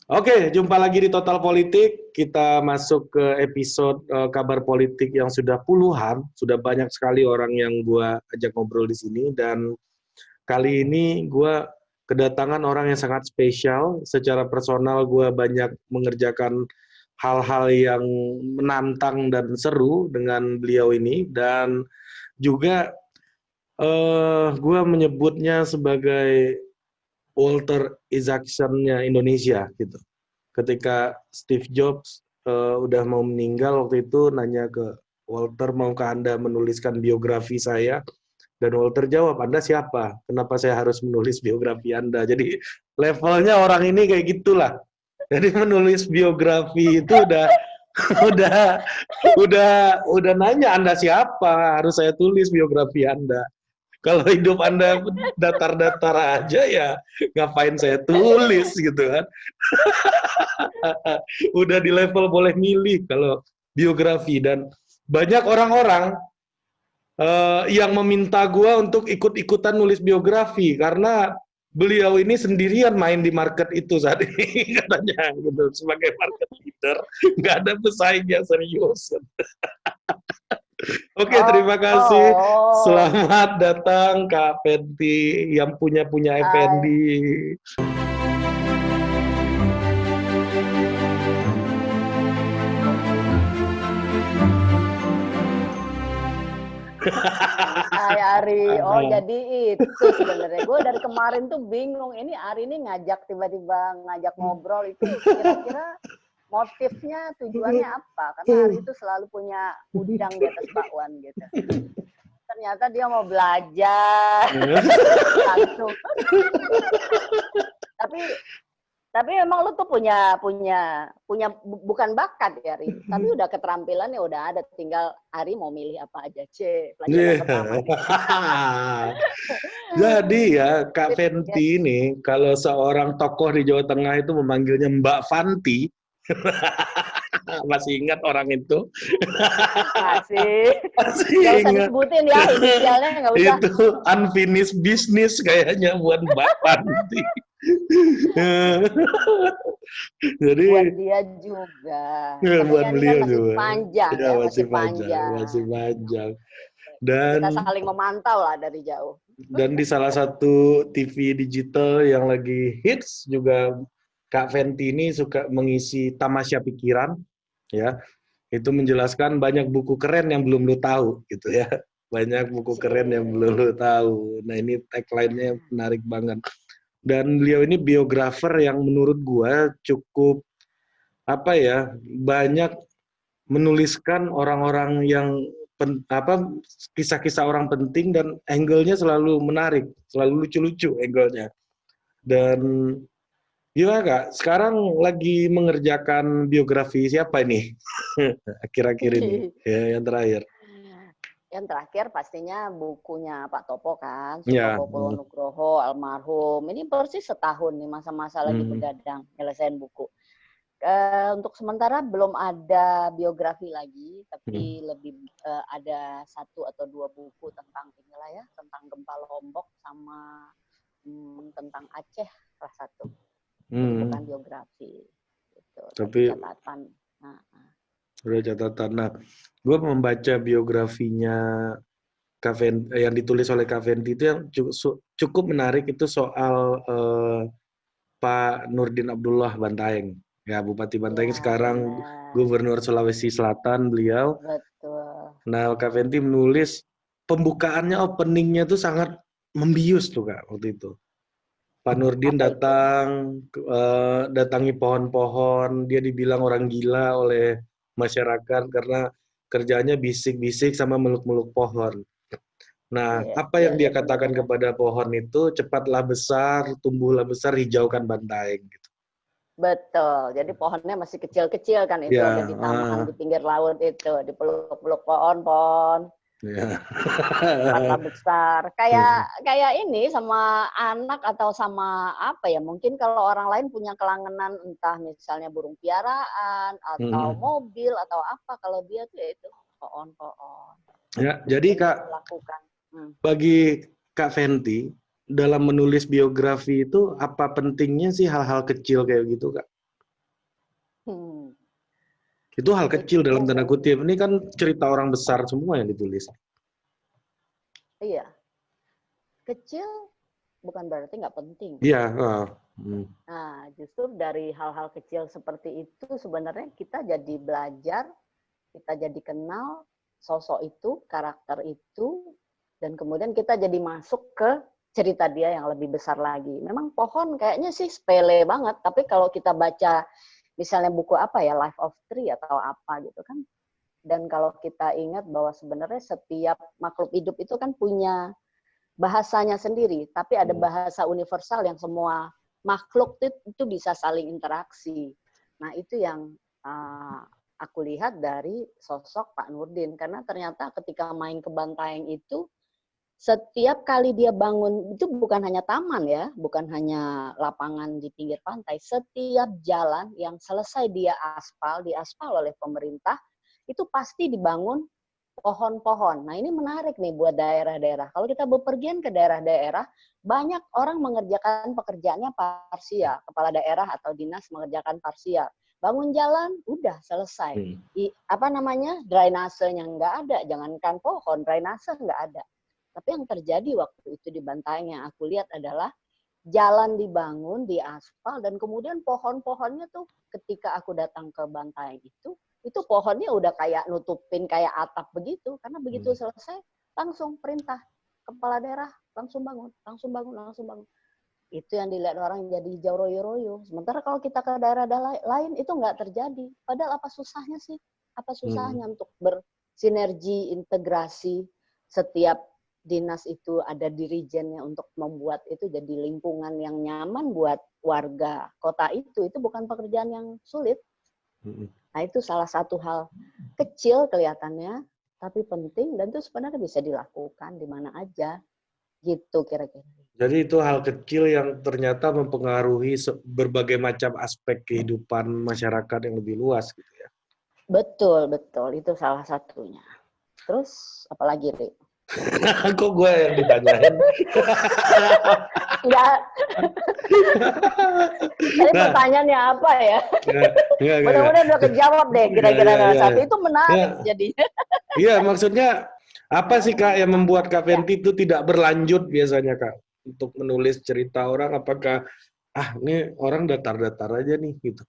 Oke, jumpa lagi di Total Politik. Kita masuk ke episode kabar politik yang sudah puluhan, sudah banyak sekali orang yang gua ajak ngobrol di sini dan kali ini gua kedatangan orang yang sangat spesial. Secara personal gua banyak mengerjakan hal-hal yang menantang dan seru dengan beliau ini dan juga gua menyebutnya sebagai Walter Isaacson-nya Indonesia gitu. Ketika Steve Jobs udah mau meninggal waktu itu nanya ke Walter, maukah Anda menuliskan biografi saya? Dan Walter jawab, Anda siapa? Kenapa saya harus menulis biografi Anda? Jadi levelnya orang ini kayak gitulah. Jadi menulis biografi itu udah udah udah nanya Anda siapa? Harus saya tulis biografi Anda. Kalau hidup Anda datar-datar aja ya ngapain saya tulis gitu kan. Udah di level boleh milih kalau biografi dan banyak orang-orang yang meminta gue untuk ikut-ikutan nulis biografi karena beliau ini sendirian main di market itu saat ini katanya gitu sebagai market leader nggak ada pesaing yang serius. Oke, terima kasih. Oh, Selamat datang Kak Fenty yang punya hai. Effendi. Hai Ari. Oh, jadi itu sebenarnya. Gue dari kemarin tuh bingung. Ini Ari ini tiba-tiba ngajak ngobrol itu kira-kira motifnya, tujuannya apa? Karena Ari itu selalu punya udang di atas bakwan gitu. Ternyata dia mau belajar langsung. Tapi Tapi memang lu tuh punya bukan bakat ya, Ari. Tapi udah keterampilannya udah ada. Tinggal Ari mau milih apa aja. Pelajaran pertama nih. Jadi ya Kak Fenty Yes. ini kalau seorang tokoh di Jawa Tengah itu memanggilnya Mbak Fanti, masih ingat orang itu? Masih. Masih Gak usah ingat. disebutin ya inisialnya, gak usah. Itu unfinished business kayaknya buat Mbak Fanti. Jadi Buat dia juga. ya, Tapi buat kan ini kan beliau masih juga. panjang Ya ya, masih masih panjang, masih panjang. panjang. Kita Dan saling memantau lah dari jauh. di salah satu TV digital yang lagi hits juga Kak Fenty ini suka mengisi tamasya pikiran, ya. Itu menjelaskan banyak buku keren yang belum lu tahu, gitu ya. Banyak buku keren yang belum lu tahu. Nah ini tagline-nya menarik banget. Dan beliau ini biografer yang menurut gua cukup apa ya banyak menuliskan orang-orang yang kisah-kisah orang penting dan angle-nya selalu menarik, selalu lucu-lucu angle-nya. Dan gimana Kak, sekarang lagi mengerjakan biografi siapa ini? Akhir-akhir ini, ya, yang terakhir. Yang terakhir pastinya bukunya Pak Topo kan, Ya, Sutopo Nugroho, almarhum. Ini persis setahun nih masa-masa lagi begadang nyelesain buku. Untuk sementara belum ada biografi lagi, tapi lebih ada 1 atau 2 buku tentang inilah ya, tentang gempa Lombok sama tentang Aceh salah satu. Jadi bukan biografi, gitu. Tapi tapi catatan. Nah, udah catatan. Nah, gue membaca biografinya yang ditulis oleh Kak Fenty itu yang cukup menarik itu soal Pak Nurdin Abdullah Bantaeng. Ya, Bupati Bantaeng ya sekarang benar, Gubernur Sulawesi Selatan beliau. betul. Nah, Kak Fenty menulis pembukaannya, openingnya itu sangat membius tuh Kak waktu itu. Pak Nurdin Apa itu? datangi pohon-pohon, dia dibilang orang gila oleh masyarakat karena kerjanya bisik-bisik sama meluk-meluk pohon. Nah, Iya, apa iya, yang dia iya katakan benar-benar. kepada pohon itu, cepatlah besar, tumbuhlah besar, hijaukan Bantaeng. Gitu. Betul. Jadi pohonnya masih kecil-kecil kan itu ada Ya, di taman di pinggir laut itu, di peluk-peluk pohon-pohon. ya. Cepatlah besar. Kayak ini sama anak atau sama apa ya? Mungkin kalau orang lain punya kelangenan entah misalnya burung piaraan atau mobil atau apa, kalau dia tuh ya itu pohon-pohon. Ya, jadi Jadi Kak, melakukan. bagi Kak Fenty, dalam menulis biografi itu apa pentingnya sih hal-hal kecil kayak gitu, Kak? Hmm. Itu hal kecil dalam Iya, tanda kutip. Ini kan cerita orang besar semua yang ditulis. iya. Kecil bukan berarti nggak penting. Iya. Nah, justru dari hal-hal kecil seperti itu sebenarnya kita jadi belajar, kita jadi kenal sosok itu, karakter itu, dan kemudian kita jadi masuk ke cerita dia yang lebih besar lagi. Memang pohon kayaknya sih sepele banget, tapi kalau kita baca misalnya buku apa ya, Life of Tree atau apa gitu kan, dan kalau kita ingat bahwa sebenarnya setiap makhluk hidup itu kan punya bahasanya sendiri, tapi ada bahasa universal yang semua makhluk itu bisa saling interaksi. Nah, itu yang aku lihat dari sosok Pak Nurdin, karena ternyata ketika main ke Bantaeng itu, setiap kali dia bangun, itu bukan hanya taman ya, bukan hanya lapangan di pinggir pantai, setiap jalan yang selesai dia diaspal oleh pemerintah, itu pasti dibangun pohon-pohon. Nah, ini menarik nih buat daerah-daerah. Kalau kita bepergian ke daerah-daerah, banyak orang mengerjakan pekerjaannya parsial. Kepala daerah atau dinas mengerjakan parsial. Bangun jalan, udah selesai. Drainasenya nggak ada. Jangankan pohon, drainase nggak ada. Tapi yang terjadi waktu itu di Bantaeng yang aku lihat adalah jalan dibangun, diaspal, dan kemudian pohon-pohonnya tuh ketika aku datang ke Bantaeng itu pohonnya udah kayak nutupin kayak atap begitu. Karena begitu selesai, langsung perintah kepala daerah, langsung bangun, langsung bangun, langsung bangun. Itu yang dilihat orang jadi hijau royo-royo. Sementara kalau kita ke daerah lain, itu nggak terjadi. Padahal apa susahnya sih? Apa susahnya untuk bersinergi, integrasi, setiap dinas itu ada dirijennya untuk membuat itu jadi lingkungan yang nyaman buat warga kota itu bukan pekerjaan yang sulit. Nah, itu salah satu hal kecil kelihatannya, tapi penting, dan itu sebenarnya bisa dilakukan di mana aja, gitu kira-kira. Jadi itu hal kecil yang ternyata mempengaruhi berbagai macam aspek kehidupan masyarakat yang lebih luas gitu ya. Betul, betul. Itu salah satunya. Terus, apalagi, Ri? Kok gue yang ditanyain? Enggak. Tadi pertanyaannya apa ya? Mudah-mudahan udah kejawab deh kira-kira satu. Itu menarik jadinya. Iya, maksudnya apa sih Kak yang membuat Kak Fenty itu tidak berlanjut biasanya Kak untuk menulis cerita orang? Apakah ini orang datar-datar aja nih gitu?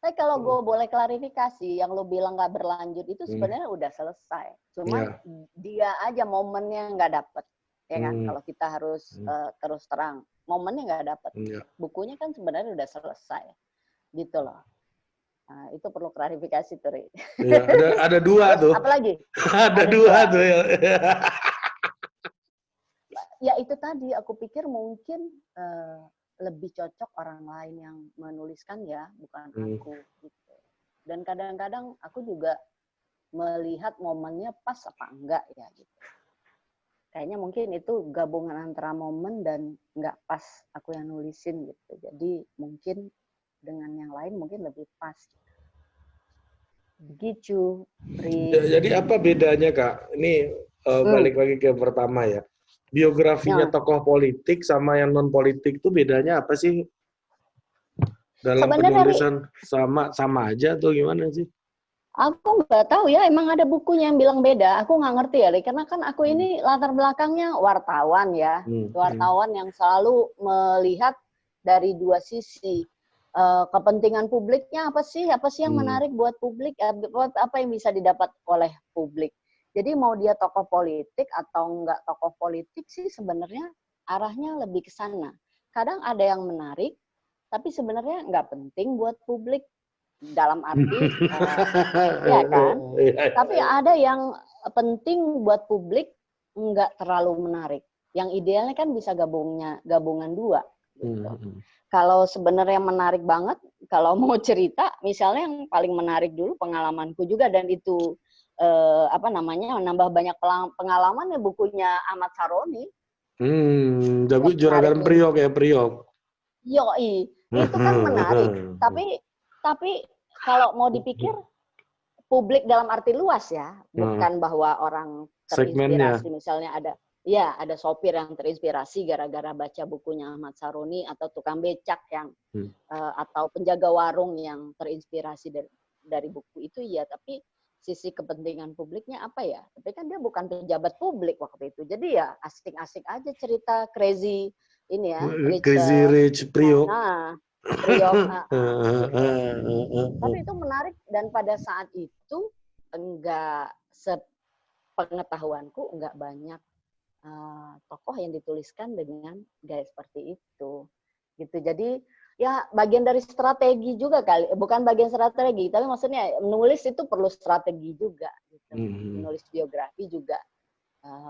Tapi kalau gue boleh klarifikasi, yang lo bilang nggak berlanjut itu sebenarnya udah selesai. Cuman dia aja momennya nggak dapet, ya kan? Kalau kita harus terus terang, momennya nggak dapet. Bukunya kan sebenarnya udah selesai, gitu loh. Nah, itu perlu klarifikasi tuh, Ri. Ya, ada dua tuh. Apalagi? ada dua tuh ya. Ya itu tadi, aku pikir mungkin lebih cocok orang lain yang menuliskan ya, bukan aku gitu. Dan kadang-kadang aku juga melihat momennya pas apa enggak ya gitu. Kayaknya mungkin itu gabungan antara momen dan enggak pas aku yang nulisin gitu. Jadi mungkin dengan yang lain mungkin lebih pas. Begitu. Jadi apa bedanya Kak? Ini balik lagi ke pertama ya. Biografinya tokoh politik sama yang non politik itu bedanya apa sih? Dalam penulisan sama aja atau gimana sih? Aku nggak tahu ya, emang ada bukunya yang bilang beda. Aku nggak ngerti ya, karena kan aku ini latar belakangnya wartawan ya, wartawan yang selalu melihat dari dua sisi. Kepentingan publiknya apa sih yang menarik buat publik, apa yang bisa didapat oleh publik. Jadi mau dia tokoh politik atau nggak tokoh politik sih sebenarnya arahnya lebih ke sana. Kadang ada yang menarik, tapi sebenarnya nggak penting buat publik. Dalam arti ya kan, tapi ada yang penting buat publik nggak terlalu menarik. Yang idealnya kan bisa gabungan dua gitu. Kalau sebenarnya menarik banget, kalau mau cerita misalnya yang paling menarik dulu pengalamanku juga, dan itu menambah banyak pengalaman ya bukunya Ahmad Saroni. Tapi Juragan Priok ya, Priok. Yoi, itu kan menarik, tapi kalau mau dipikir publik dalam arti luas ya, bukan bahwa orang terinspirasi misalnya ada ya ada sopir yang terinspirasi gara-gara baca bukunya Ahmad Saroni, atau tukang becak yang atau penjaga warung yang terinspirasi dari buku itu, ya. Tapi sisi kepentingan publiknya apa ya? Tapi kan dia bukan pejabat publik waktu itu, jadi ya asik-asik aja cerita crazy ini ya, Crazy Rich Priok. Priok. Gitu. Tapi itu menarik, dan pada saat itu enggak, sepengetahuanku enggak banyak tokoh yang dituliskan dengan gaya seperti itu, gitu. Jadi ya bagian dari strategi juga kali, bukan bagian strategi, tapi maksudnya menulis itu perlu strategi juga, gitu. Menulis biografi juga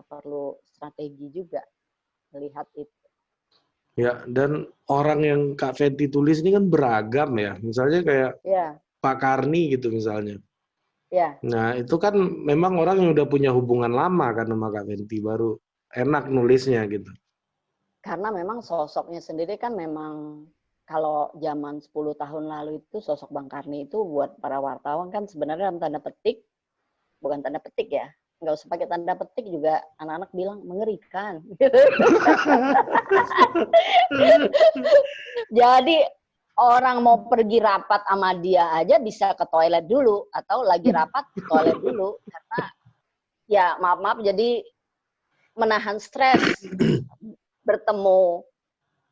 perlu strategi juga, melihat itu. Ya, dan orang yang Kak Fenty tulis ini kan beragam ya, misalnya kayak Pak Karni gitu misalnya. Ya. Nah itu kan memang orang yang udah punya hubungan lama kan sama Kak Fenty, baru enak nulisnya gitu. Karena memang sosoknya sendiri kan memang, kalau zaman 10 tahun lalu itu sosok Bang Karni itu buat para wartawan kan sebenarnya dalam tanda petik, bukan tanda petik ya, nggak usah pakai tanda petik juga anak-anak bilang mengerikan. Jadi orang mau pergi rapat sama dia aja bisa ke toilet dulu, atau lagi rapat ke toilet dulu, karena ya maaf jadi menahan stres. Bertemu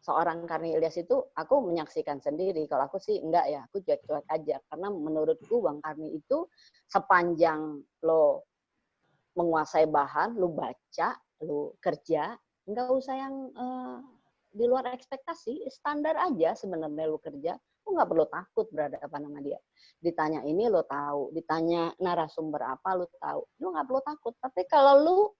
seorang Karni Ilyas itu, aku menyaksikan sendiri. Kalau aku sih enggak ya, aku cuek-cuek aja. Karena menurutku Bang Karni itu sepanjang lo menguasai bahan, lo baca, lo kerja, enggak usah yang di luar ekspektasi, standar aja sebenarnya lo kerja. Lo nggak perlu takut berhadapan sama dia. Ditanya ini lo tahu, ditanya narasumber apa lo tahu. Lo nggak perlu takut. Tapi kalau lo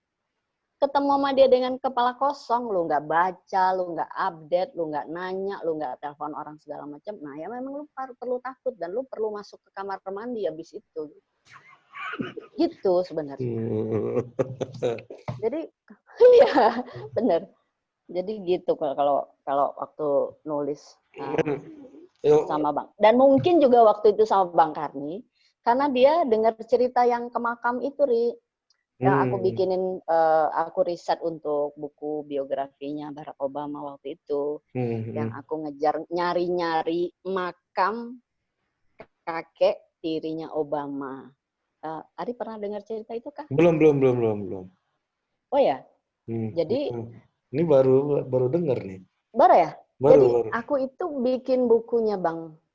ketemu sama dia dengan kepala kosong, lu nggak baca, lu nggak update, lu nggak nanya, lu nggak telepon orang segala macam, nah ya memang lu perlu takut, dan lu perlu masuk ke kamar mandi habis itu. Gitu sebenarnya. Jadi ya benar. Jadi gitu kalau waktu nulis sama Bang. Dan mungkin juga waktu itu sama Bang Karni, karena dia dengar cerita yang ke makam itu, Ri. Yang aku bikinin, aku riset untuk buku biografinya Barack Obama waktu itu. Yang aku ngejar, nyari-nyari makam kakek tirinya Obama. Ari pernah dengar cerita itu kah? Belum. Oh ya? Jadi ini baru dengar nih. Baru ya? Baru. Aku itu bikin bukunya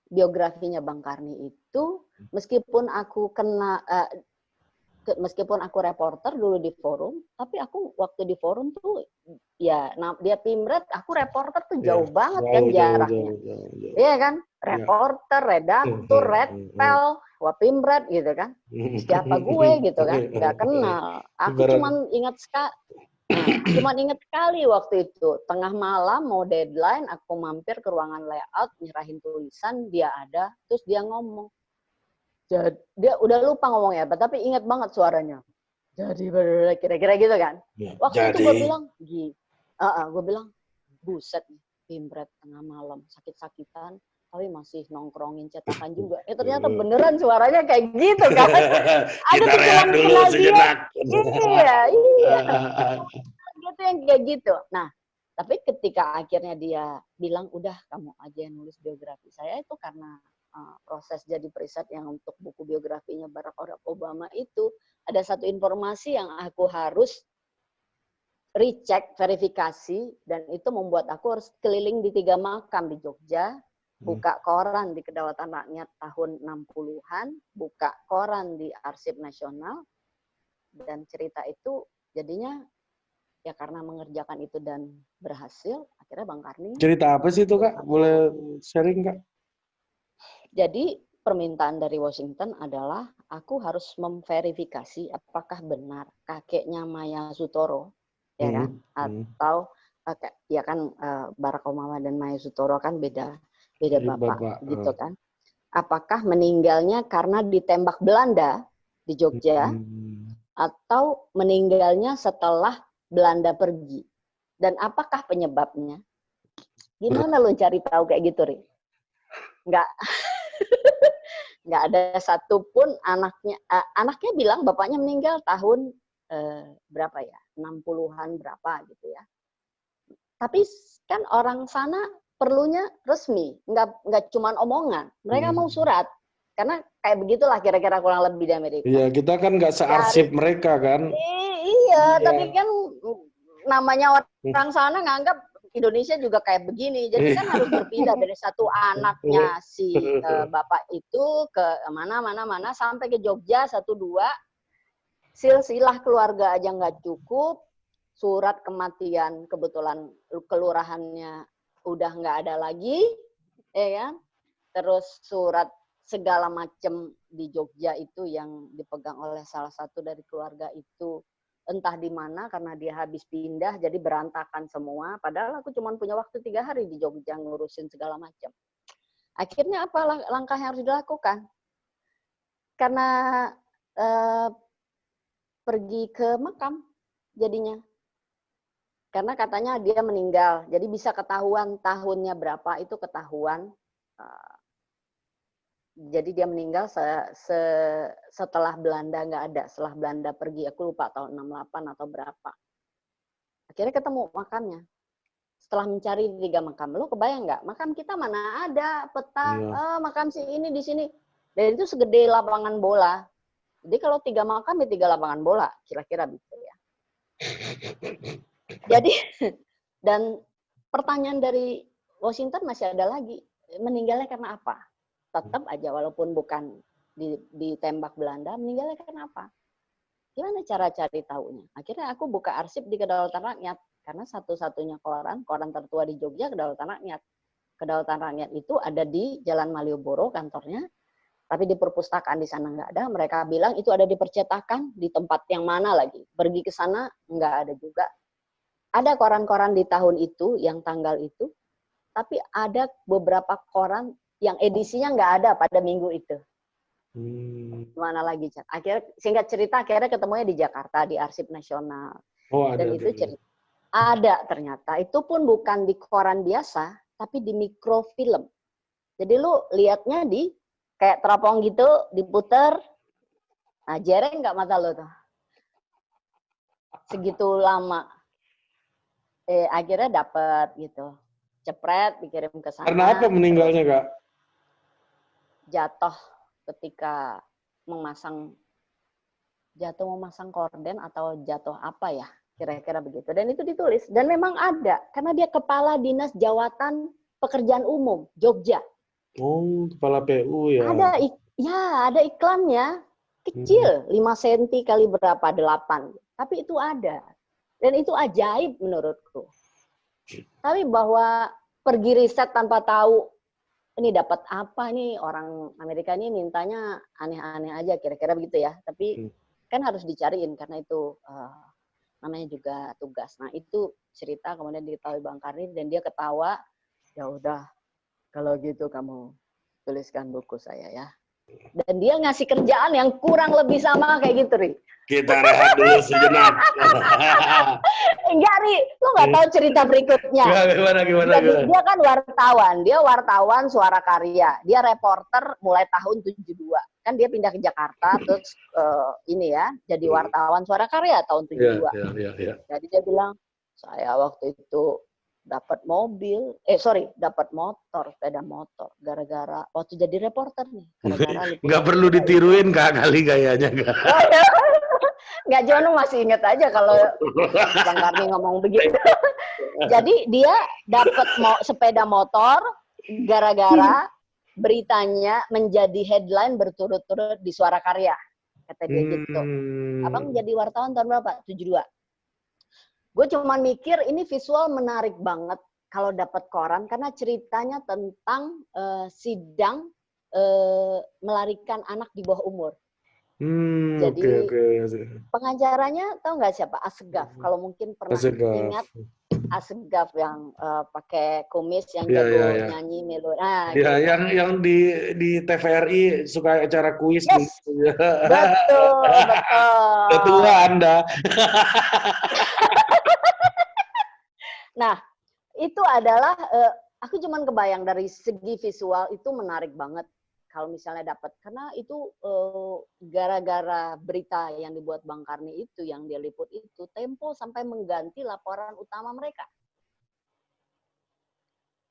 biografinya Bang Karni itu, meskipun aku meskipun aku reporter dulu di forum, tapi aku waktu di forum tuh ya, dia Pimret, aku reporter tuh jauh banget kan jaraknya. Iya kan? Reporter, redaktur, redpel, Wapimret gitu kan. Siapa gue gitu kan? Nggak kenal. Aku cuman ingat sekali waktu itu, tengah malam mau deadline, aku mampir ke ruangan layout, nyerahin tulisan, dia ada, terus dia ngomong. Jadi, dia udah lupa ngomongnya apa, tapi ingat banget suaranya. Jadi kira-kira gitu kan. Waktu itu gue bilang, buset nih, Pimret tengah malam, sakit-sakitan, tapi masih nongkrongin cetakan juga. Ternyata beneran suaranya kayak gitu kan. Kita rehat dulu sejenak. Iya. Gitu yang kayak gitu. Nah, tapi ketika akhirnya dia bilang, udah kamu aja yang nulis biografi saya, itu karena proses jadi periset yang untuk buku biografinya Barack Obama itu, ada satu informasi yang aku harus recheck, verifikasi, dan itu membuat aku harus keliling di 3 makam di Jogja, buka koran di Kedaulatan Rakyat tahun 60-an, buka koran di Arsip Nasional, dan cerita itu jadinya ya karena mengerjakan itu dan berhasil, akhirnya Bang Karni. Cerita apa sih itu Kak? Boleh sharing Kak? Jadi permintaan dari Washington adalah aku harus memverifikasi apakah benar kakeknya Maya Sutoro, ya kan? Atau ya kan Barack Obama dan Maya Sutoro kan beda bapak, gitu kan? Apakah meninggalnya karena ditembak Belanda di Jogja, atau meninggalnya setelah Belanda pergi? Dan apakah penyebabnya? Gimana lo cari tahu kayak gitu, Ri? Nggak ada satupun anaknya bilang bapaknya meninggal tahun berapa ya? 60-an berapa gitu ya. Tapi kan orang sana perlunya resmi, nggak cuma omongan. Mereka mau surat. Karena kayak begitulah kira-kira kurang lebih di Amerika. Iya, kita kan nggak searsip mereka kan. Iya, tapi kan namanya orang sana nganggap Indonesia juga kayak begini. Jadi kan harus berpindah dari satu anaknya si bapak itu ke mana sampai ke Jogja 1-2. Silsilah keluarga aja nggak cukup. Surat kematian kebetulan kelurahannya udah nggak ada lagi, ya kan? Terus surat segala macam di Jogja itu yang dipegang oleh salah satu dari keluarga itu entah di mana karena dia habis pindah jadi berantakan semua. Padahal aku cuma punya waktu 3 hari di Jogja ngurusin segala macam. Akhirnya apa langkah yang harus dilakukan? Karena pergi ke makam jadinya. Karena katanya dia meninggal, jadi bisa ketahuan tahunnya berapa itu ketahuan. Jadi dia meninggal setelah Belanda nggak ada, setelah Belanda pergi, aku lupa tahun 68 atau berapa. Akhirnya ketemu makamnya. Setelah mencari 3 makam, lo kebayang nggak? Makam kita mana ada peta, makam si ini di sini. Dan itu segede lapangan bola. Jadi kalau 3 makam ya 3 lapangan bola, kira-kira gitu ya. Jadi, dan pertanyaan dari Washington masih ada lagi, meninggalnya karena apa? Tetap aja walaupun bukan ditembak Belanda, meninggalnya karena apa? Gimana cara cari tahunya? Akhirnya aku buka arsip di Kedaulatan Rakyat, karena satu-satunya koran tertua di Jogja Kedaulatan Rakyat. Kedaulatan Rakyat itu ada di Jalan Malioboro kantornya, tapi di perpustakaan di sana nggak ada. Mereka bilang itu ada di percetakan, di tempat yang mana lagi. Pergi ke sana nggak ada juga. Ada koran-koran di tahun itu, yang tanggal itu, tapi ada beberapa koran yang edisinya nggak ada pada minggu itu. Mana lagi, Cak? Akhirnya, singkat cerita, akhirnya ketemunya di Jakarta, di Arsip Nasional. Oh, ada. Dan itu cerita. Ada ternyata. Itu pun bukan di koran biasa, tapi di mikrofilm. Jadi lu lihatnya di, kayak teropong gitu, diputer, nah jereng nggak mata lu tuh. Segitu lama. Akhirnya dapet gitu. Cepret, dikirim ke sana. Karena apa meninggalnya, Kak? Jatuh ketika memasang korden atau jatuh apa ya, kira-kira begitu. Dan itu ditulis. Dan memang ada, karena dia Kepala Dinas Jawatan Pekerjaan Umum, Jogja. Oh, Kepala PU ya. Ada iklannya, kecil, 5 cm kali berapa, 8. Tapi itu ada. Dan itu ajaib menurutku. Tapi bahwa pergi riset tanpa tahu ini dapat apa nih, orang Amerika ini mintanya aneh-aneh aja, kira-kira begitu ya. Tapi kan harus dicariin karena itu namanya juga tugas. Nah itu cerita kemudian diketahui Bang Karni dan dia ketawa. Ya udah, kalau gitu kamu tuliskan buku saya ya. Dan dia ngasih kerjaan yang kurang lebih sama kayak gitu, Ri. Kita rehat dulu sejenak. Enggak, Ri. Lu nggak tahu cerita berikutnya. Gimana? Dia kan wartawan. Dia wartawan Suara Karya. Dia reporter mulai tahun 72. Kan dia pindah ke Jakarta, terus ini ya, jadi wartawan Suara Karya tahun 72. Iya. Jadi dia bilang, saya waktu itu dapat dapat sepeda motor gara-gara waktu jadi reporter nih. Nggak perlu ditiruin Kak, kali gayanya Kak. Nggak, Jono masih inget aja kalau Bang Karni ngomong begitu. Jadi dia dapat sepeda motor gara-gara beritanya menjadi headline berturut-turut di Suara Karya. Kata dia gitu. Abang jadi wartawan tahun berapa? 72. Gue cuma mikir ini visual menarik banget kalau dapat koran karena ceritanya tentang sidang melarikan anak di bawah umur. Jadi pengacaranya tahu nggak siapa? Asegaf. Kalau mungkin pernah ingat Asegaf yang pakai kumis yang jago nyanyi melo. Nah, yang di TVRI suka acara kuis. Yes. Betul. Ketua Anda. Nah, itu adalah aku cuman kebayang dari segi visual itu menarik banget kalau misalnya dapat, karena itu gara-gara berita yang dibuat Bang Karni itu, yang dia liput itu, Tempo sampai mengganti laporan utama mereka.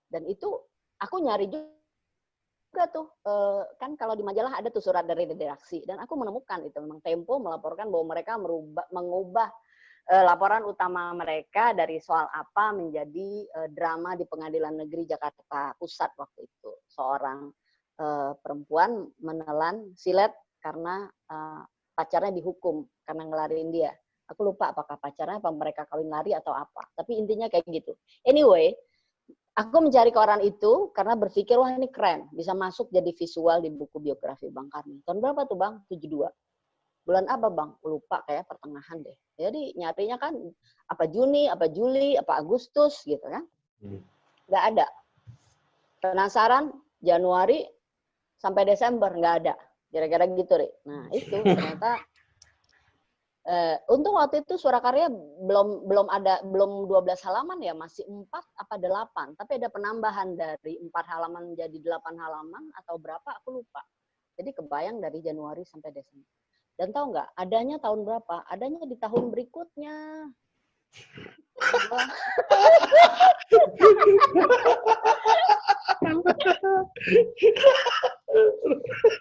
Dan itu aku nyari juga tuh, kan kalau di majalah ada tuh surat dari redaksi, dan aku menemukan itu memang Tempo melaporkan bahwa mereka mengubah laporan utama mereka dari soal apa menjadi drama di Pengadilan Negeri Jakarta Pusat waktu itu. Seorang perempuan menelan silet karena pacarnya dihukum karena ngelarin dia. Aku lupa apakah pacarnya apa mereka kawin lari atau apa. Tapi intinya kayak gitu. Anyway, aku mencari koran itu karena berpikir, wah ini keren. Bisa masuk jadi visual di buku biografi Bang Karni. Tahun berapa tuh Bang? 72. Bulan apa Bang? Lupa, kayak pertengahan deh. Jadi nyarinya kan apa Juni, apa Juli, apa Agustus gitu kan. Nggak ada. Penasaran, Januari sampai Desember nggak ada. Kira-kira gitu, Ri. Nah itu ternyata untung waktu itu Surakarya belum 12 halaman ya, masih 4 apa 8. Tapi ada penambahan dari 4 halaman menjadi 8 halaman atau berapa, aku lupa. Jadi kebayang dari Januari sampai Desember. Dan tahu nggak, adanya tahun berapa? Adanya di tahun berikutnya.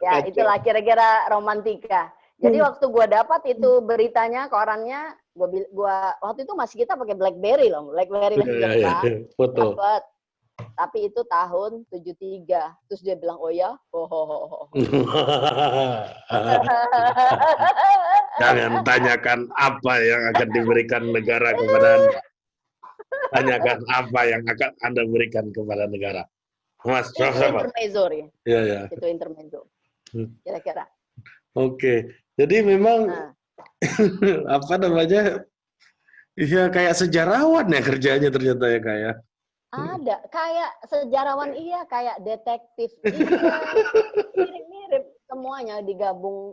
Ya, itulah kira-kira romantika. Jadi waktu gua dapat itu beritanya, korannya, gua waktu itu masih kita pakai BlackBerry loh, BlackBerry masih foto. dapat. Tapi itu tahun 73. Terus dia bilang, oh ya? Jangan tanyakan apa yang akan diberikan negara kepada Anda. Tanyakan apa yang akan Anda berikan kepada negara. Mas, itu intermezzo, ya. Itu intermezzo. Kira-kira. Oke. Jadi memang apa namanya? Ya kayak sejarawan ya kerjanya ternyata ya kayak. Ada, kayak sejarawan iya, kayak detektif iya, mirip-mirip semuanya digabung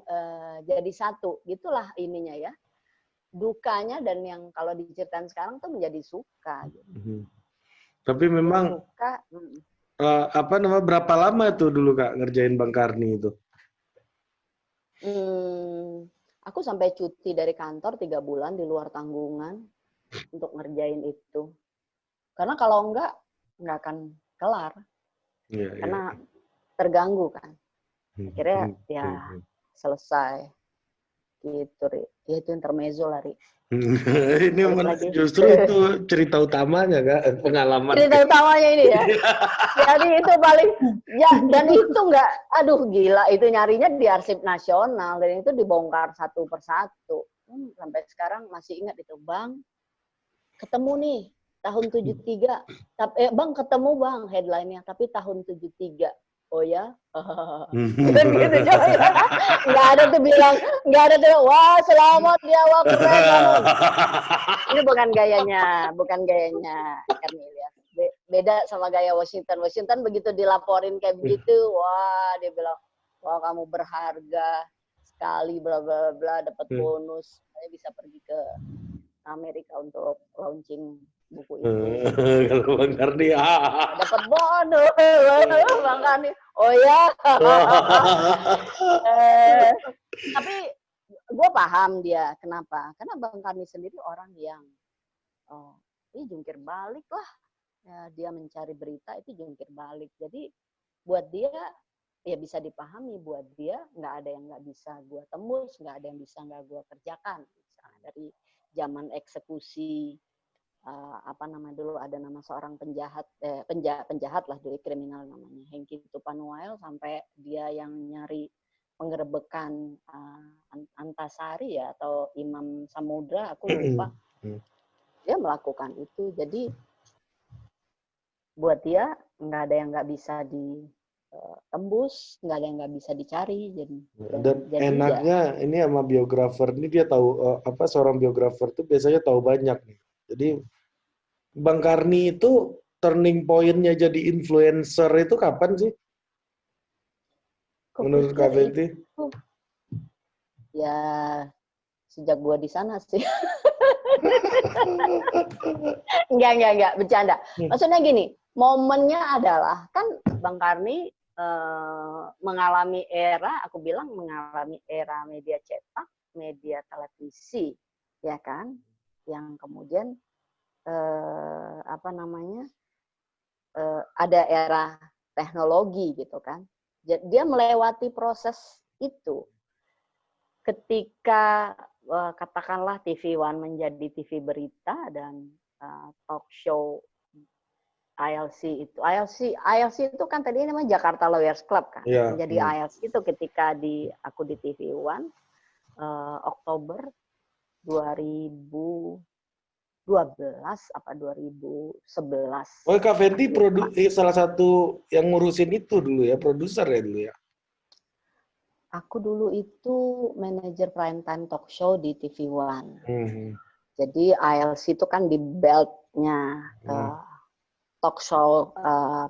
jadi satu, gitulah ininya ya. Dukanya dan yang kalau diceritain sekarang tuh menjadi suka. Gitu. Tapi memang suka, apa namanya berapa lama tuh dulu Kak ngerjain Bang Karni itu? Aku sampai cuti dari kantor 3 bulan di luar tanggungan untuk ngerjain itu. Karena kalau nggak akan kelar. Karena terganggu kan. Akhirnya ya selesai. Gitu, Ri. Ya itu intermezzo lah, Ri. Ini justru itu cerita utamanya, Kak. Pengalaman. Cerita utamanya ini ya. Jadi itu paling, ya dan itu nggak, aduh gila. Itu nyarinya di Arsip Nasional. Dan itu dibongkar satu persatu. Sampai sekarang masih ingat itu, Bang. Ketemu nih. Tahun 73, Bang ketemu Bang headline-nya, tapi tahun 73. Oh ya? Gitu, nggak ada tuh bilang, wah selamat ya waktu ini bukan gayanya Karni Ilyas. Beda sama gaya Washington. Washington begitu dilaporin kayak begitu, wah dia bilang, wah kamu berharga sekali, bla bla bla, dapat bonus, saya bisa pergi ke Amerika untuk launching buku itu. Kalau Bang Karni dapat bonus Bang Karni. Oh ya. Tapi gue paham dia kenapa. Karena Bang Karni sendiri orang yang ini jungkir balik lah. Ya, dia mencari berita itu jungkir balik. Jadi buat dia ya bisa dipahami, buat dia nggak ada yang nggak bisa gue tembus, nggak ada yang bisa nggak gue kerjakan. Misalnya dari zaman eksekusi apa nama dulu ada nama seorang penjahat lah dari kriminal namanya Hengki Tupanuail, sampai dia yang nyari penggerebekan Antasari ya atau Imam Samudra, aku lupa. Dia melakukan itu. Jadi buat dia nggak ada yang nggak bisa ditembus, nggak ada yang nggak bisa dicari. Jadi enaknya ya, ini sama biografer ini dia tahu apa, seorang biografer tuh biasanya tahu banyak nih. Jadi Bang Karni itu turning point-nya jadi influencer itu kapan sih? Menurut Kak Betty? Ya sejak gua di sana sih. Enggak, bercanda. Maksudnya gini, momennya adalah kan Bang Karni mengalami era, aku bilang mengalami era media cetak, media televisi, ya kan, yang kemudian ada era teknologi gitu kan. Dia melewati proses itu. Ketika katakanlah TV One menjadi TV berita dan talk show ILC itu kan tadi namanya Jakarta Lawyers Club kan, Ya, menjadi ILC itu ketika aku di TV One Oktober 2012 apa 2011. Oh, Kak Fenty salah satu yang ngurusin itu dulu ya, produser ya dulu ya. Aku dulu itu manajer prime time talk show di TV One. Jadi ILC itu kan di beltnya talk show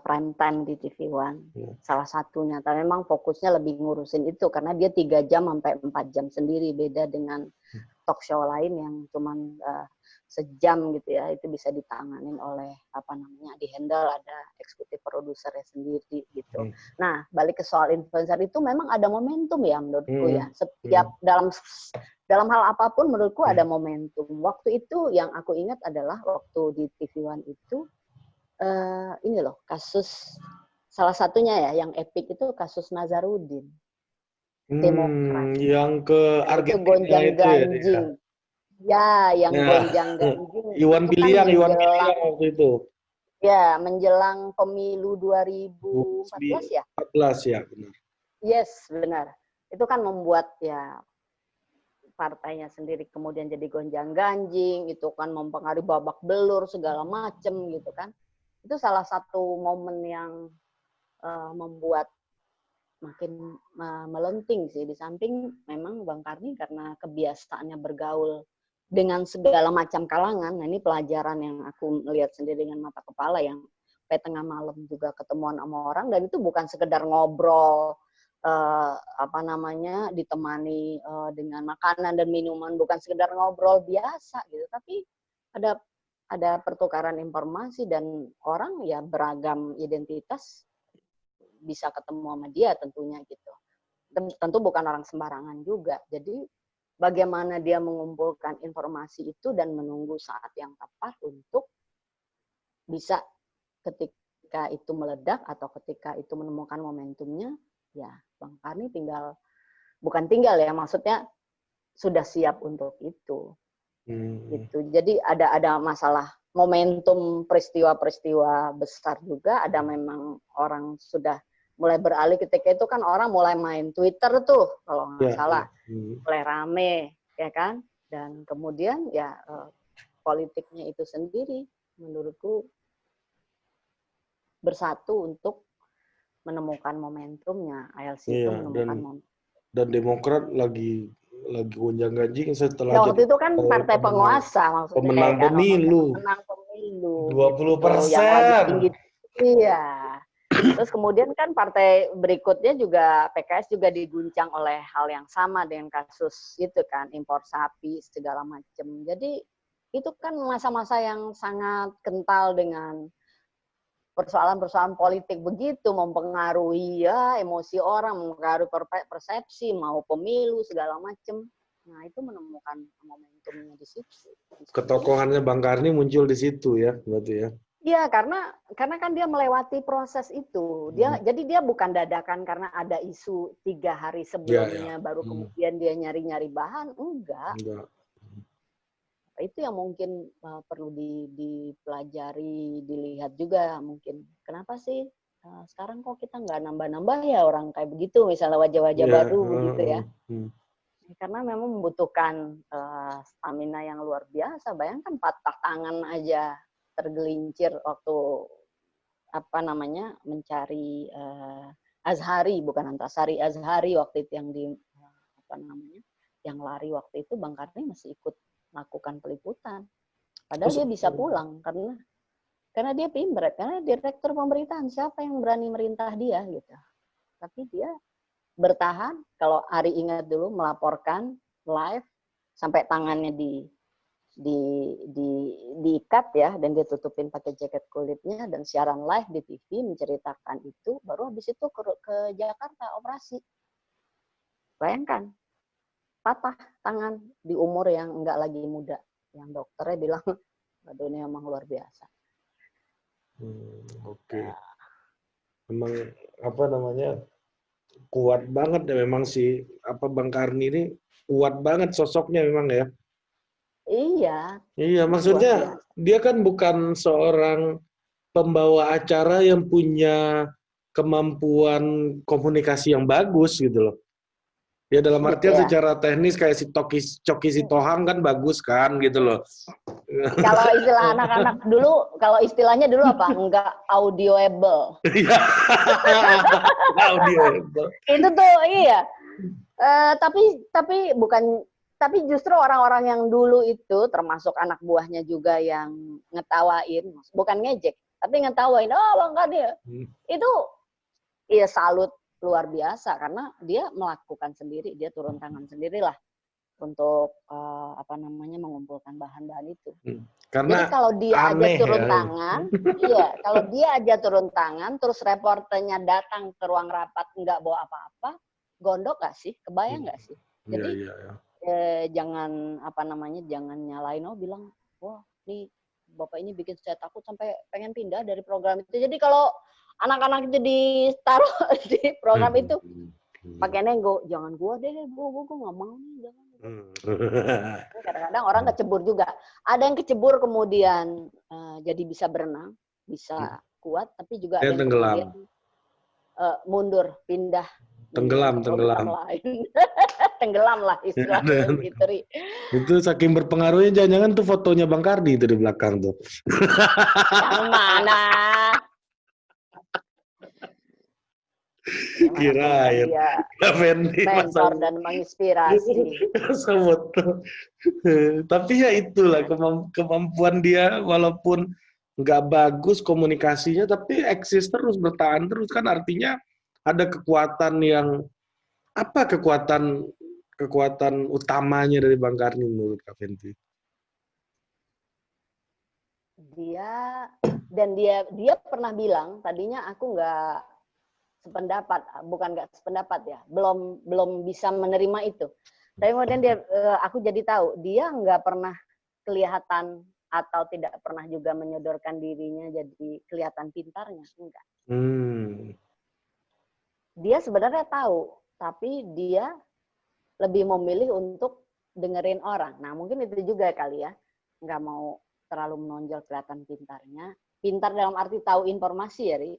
prime time di TV One. Salah satunya. Tapi memang fokusnya lebih ngurusin itu karena dia 3 jam sampai 4 jam sendiri, beda dengan talk show lain yang cuman sejam gitu ya, itu bisa ditanganin oleh di-handle ada eksekutif produsernya sendiri gitu. Nah, balik ke soal influencer itu memang ada momentum ya menurutku ya. Setiap dalam hal apapun menurutku ada momentum. Waktu itu yang aku ingat adalah waktu di TV One itu ini loh, kasus salah satunya ya yang epic itu kasus Nazarudin. Demokrat. Yang ke Argentina itu gonjang-ganjing. Ya, yang gonjang-ganjing. Iwan Biliang waktu itu. Ya, menjelang pemilu 2014 ya? 14 ya, benar. Yes, benar. Itu kan membuat ya partainya sendiri kemudian jadi gonjang-ganjing, itu kan mempengaruhi babak belur segala macem gitu kan. Itu salah satu momen yang membuat makin melenting sih. Di samping memang Bang Karni karena kebiasaannya bergaul dengan segala macam kalangan. Nah, ini pelajaran yang aku lihat sendiri dengan mata kepala yang sampai tengah malam juga ketemuan sama orang, dan itu bukan sekedar ngobrol ditemani dengan makanan dan minuman, bukan sekedar ngobrol biasa gitu, tapi ada pertukaran informasi dan orang ya beragam identitas bisa ketemu sama dia tentunya gitu. Tentu bukan orang sembarangan juga. Jadi bagaimana dia mengumpulkan informasi itu dan menunggu saat yang tepat untuk bisa ketika itu meledak atau ketika itu menemukan momentumnya, ya Bang Karni bukan tinggal ya, maksudnya sudah siap untuk itu. Gitu. Jadi ada masalah momentum peristiwa-peristiwa besar juga, ada memang orang sudah mulai beralih ketika itu kan orang mulai main Twitter tuh kalau nggak salah, mulai rame ya kan, dan kemudian ya politiknya itu sendiri menurutku bersatu untuk menemukan momentumnya. ILC itu menemukan momentum. Dan Demokrat lagi gonjang-ganjing setelah ya, waktu itu kan partai penguasa maksudnya, pemenang kan, pemilu. 20%. Yang lagi tinggi. Iya. Terus kemudian kan partai berikutnya juga PKS juga diguncang oleh hal yang sama dengan kasus itu kan, impor sapi segala macam. Jadi itu kan masa-masa yang sangat kental dengan persoalan-persoalan politik, begitu mempengaruhi ya emosi orang, mempengaruhi persepsi, mau pemilu segala macam. Nah, itu menemukan momentumnya di situ. Ketokohannya Bang Karni muncul di situ ya, berarti ya. Iya, karena kan dia melewati proses itu. Jadi dia bukan dadakan karena ada isu 3 hari sebelumnya baru kemudian dia nyari-nyari bahan, enggak. Itu yang mungkin perlu dipelajari, dilihat juga mungkin. Kenapa sih sekarang kok kita nggak nambah-nambah ya orang kayak begitu, misalnya wajah-wajah baru begitu ya. Karena memang membutuhkan stamina yang luar biasa. Bayangkan patah tangan aja tergelincir waktu mencari Azhari, bukan Antasari, Azhari waktu itu yang yang lari waktu itu, Bang Karni masih ikut melakukan peliputan. Padahal dia bisa pulang karena dia pimpret, karena direktur pemberitaan, siapa yang berani merintah dia gitu. Tapi dia bertahan, kalau Ari ingat dulu melaporkan live sampai tangannya diikat ya, dan dia tutupin pakai jaket kulitnya, dan siaran live di TV menceritakan itu, baru habis itu ke Jakarta operasi. Bayangkan, patah tangan di umur yang enggak lagi muda, yang dokternya bilang, aduh ini emang luar biasa. Oke. Memang apa namanya, kuat banget ya memang si Bang Karni ini, kuat banget sosoknya memang ya. Iya. Iya, maksudnya dia kan bukan seorang pembawa acara yang punya kemampuan komunikasi yang bagus gitu loh. Ya dalam artian secara teknis kayak si Coki Sitohang kan bagus kan gitu loh. Kalau istilah anak-anak dulu, kalau istilahnya dulu apa? Enggak audioable. Iya. Audioable. Itu tuh iya. Tapi bukan, tapi justru orang-orang yang dulu itu, termasuk anak buahnya juga yang ngetawain, bukan ngejek, tapi ngetawain, oh Bang Karni, itu ya salut luar biasa, karena dia melakukan sendiri, dia turun tangan sendirilah untuk mengumpulkan bahan-bahan itu. Karena jadi kalau dia aja turun ya. Tangan, iya, kalau dia aja turun tangan, terus reporternya datang ke ruang rapat nggak bawa apa-apa, gondok nggak sih? Kebayang nggak sih? Jadi jangan jangan nyalain, bilang, wah nih Bapak ini bikin saya takut sampai pengen pindah dari program itu. Jadi kalau anak-anak itu ditaruh di program itu, pakai nego, jangan gua deh, gua nggak mau nih, jangan. Kadang-kadang orang kecebur juga. Ada yang kecebur kemudian jadi bisa berenang, bisa kuat, tapi juga ada yang kemudian mundur, pindah. Tenggelam. Lain. Tenggelam lah istilahnya gitu, Ri. Itu saking berpengaruhnya, jangan-jangan tuh fotonya Bang Karni itu di belakang tuh. Yang mana? Kirain mentor dan menginspirasi. Tapi ya itulah kemampuan dia, walaupun nggak bagus komunikasinya, tapi eksis terus, bertahan terus, kan artinya ada kekuatan yang kekuatan utamanya dari Bang Karni menurut Kak Fenty. Dia pernah bilang, tadinya aku nggak sependapat ya, belum bisa menerima itu. Tapi kemudian aku jadi tahu dia nggak pernah kelihatan atau tidak pernah juga menyodorkan dirinya jadi kelihatan pintarnya, enggak. Dia sebenarnya tahu, tapi dia lebih memilih untuk dengerin orang. Nah mungkin itu juga kali ya, nggak mau terlalu menonjol kelihatan pintarnya. Pintar dalam arti tahu informasi ya, Ri.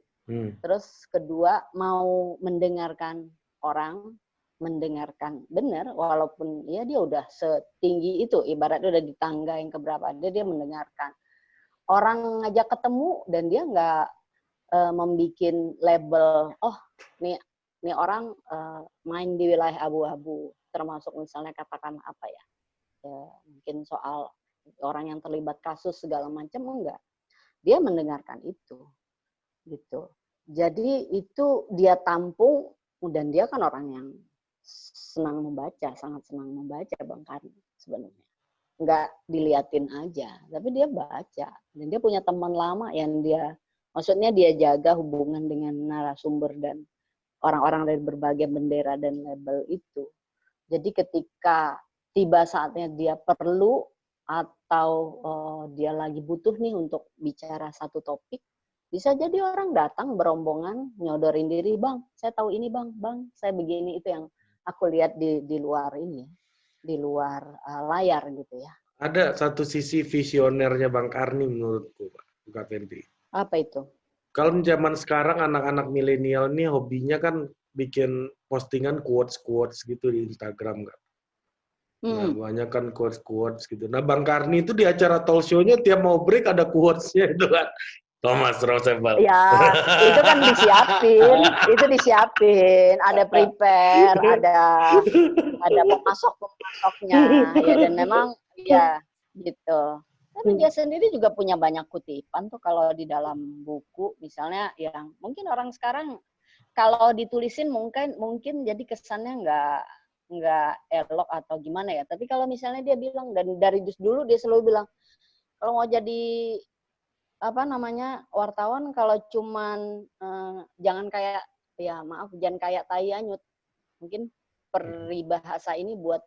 Terus kedua, mau mendengarkan orang, mendengarkan benar, walaupun ya dia udah setinggi itu, ibaratnya udah di tangga yang keberapa, dia mendengarkan. Orang ngajak ketemu dan dia nggak membikin label, oh nih orang main di wilayah abu-abu, termasuk misalnya katakan apa ya, mungkin soal orang yang terlibat kasus segala macam, enggak. Dia mendengarkan itu, gitu. Jadi itu dia tampung, dan dia kan orang yang senang membaca, sangat senang membaca Bang Karni sebenarnya. Nggak diliatin aja, tapi dia baca. Dan dia punya teman lama yang maksudnya dia jaga hubungan dengan narasumber dan orang-orang dari berbagai bendera dan label itu. Jadi ketika tiba saatnya dia perlu atau dia lagi butuh nih untuk bicara satu topik, bisa jadi orang datang berombongan nyodorin diri, Bang, saya tahu ini Bang, saya begini, itu yang aku lihat di luar ini, di luar layar gitu ya. Ada satu sisi visionernya Bang Karni menurutku, Kak Fenty. Apa itu? Kalau zaman sekarang anak-anak milenial nih hobinya kan bikin postingan quotes gitu di Instagram kan. Nah, banyak kan quotes gitu. Nah, Bang Karni itu di acara talk show-nya tiap mau break ada quotes-nya itu kan. Thomas Roosevelt. Ya, itu kan disiapin, ada prepare, ada pemasoknya, ya, dan memang ya gitu. Tapi dia sendiri juga punya banyak kutipan tuh kalau di dalam buku, misalnya yang mungkin orang sekarang kalau ditulisin mungkin jadi kesannya nggak elok atau gimana ya. Tapi kalau misalnya dia bilang, dan dari dulu dia selalu bilang, kalau mau jadi apa namanya wartawan, kalau cuman jangan kayak, ya maaf, jangan kayak tai anyut. Mungkin peribahasa ini buat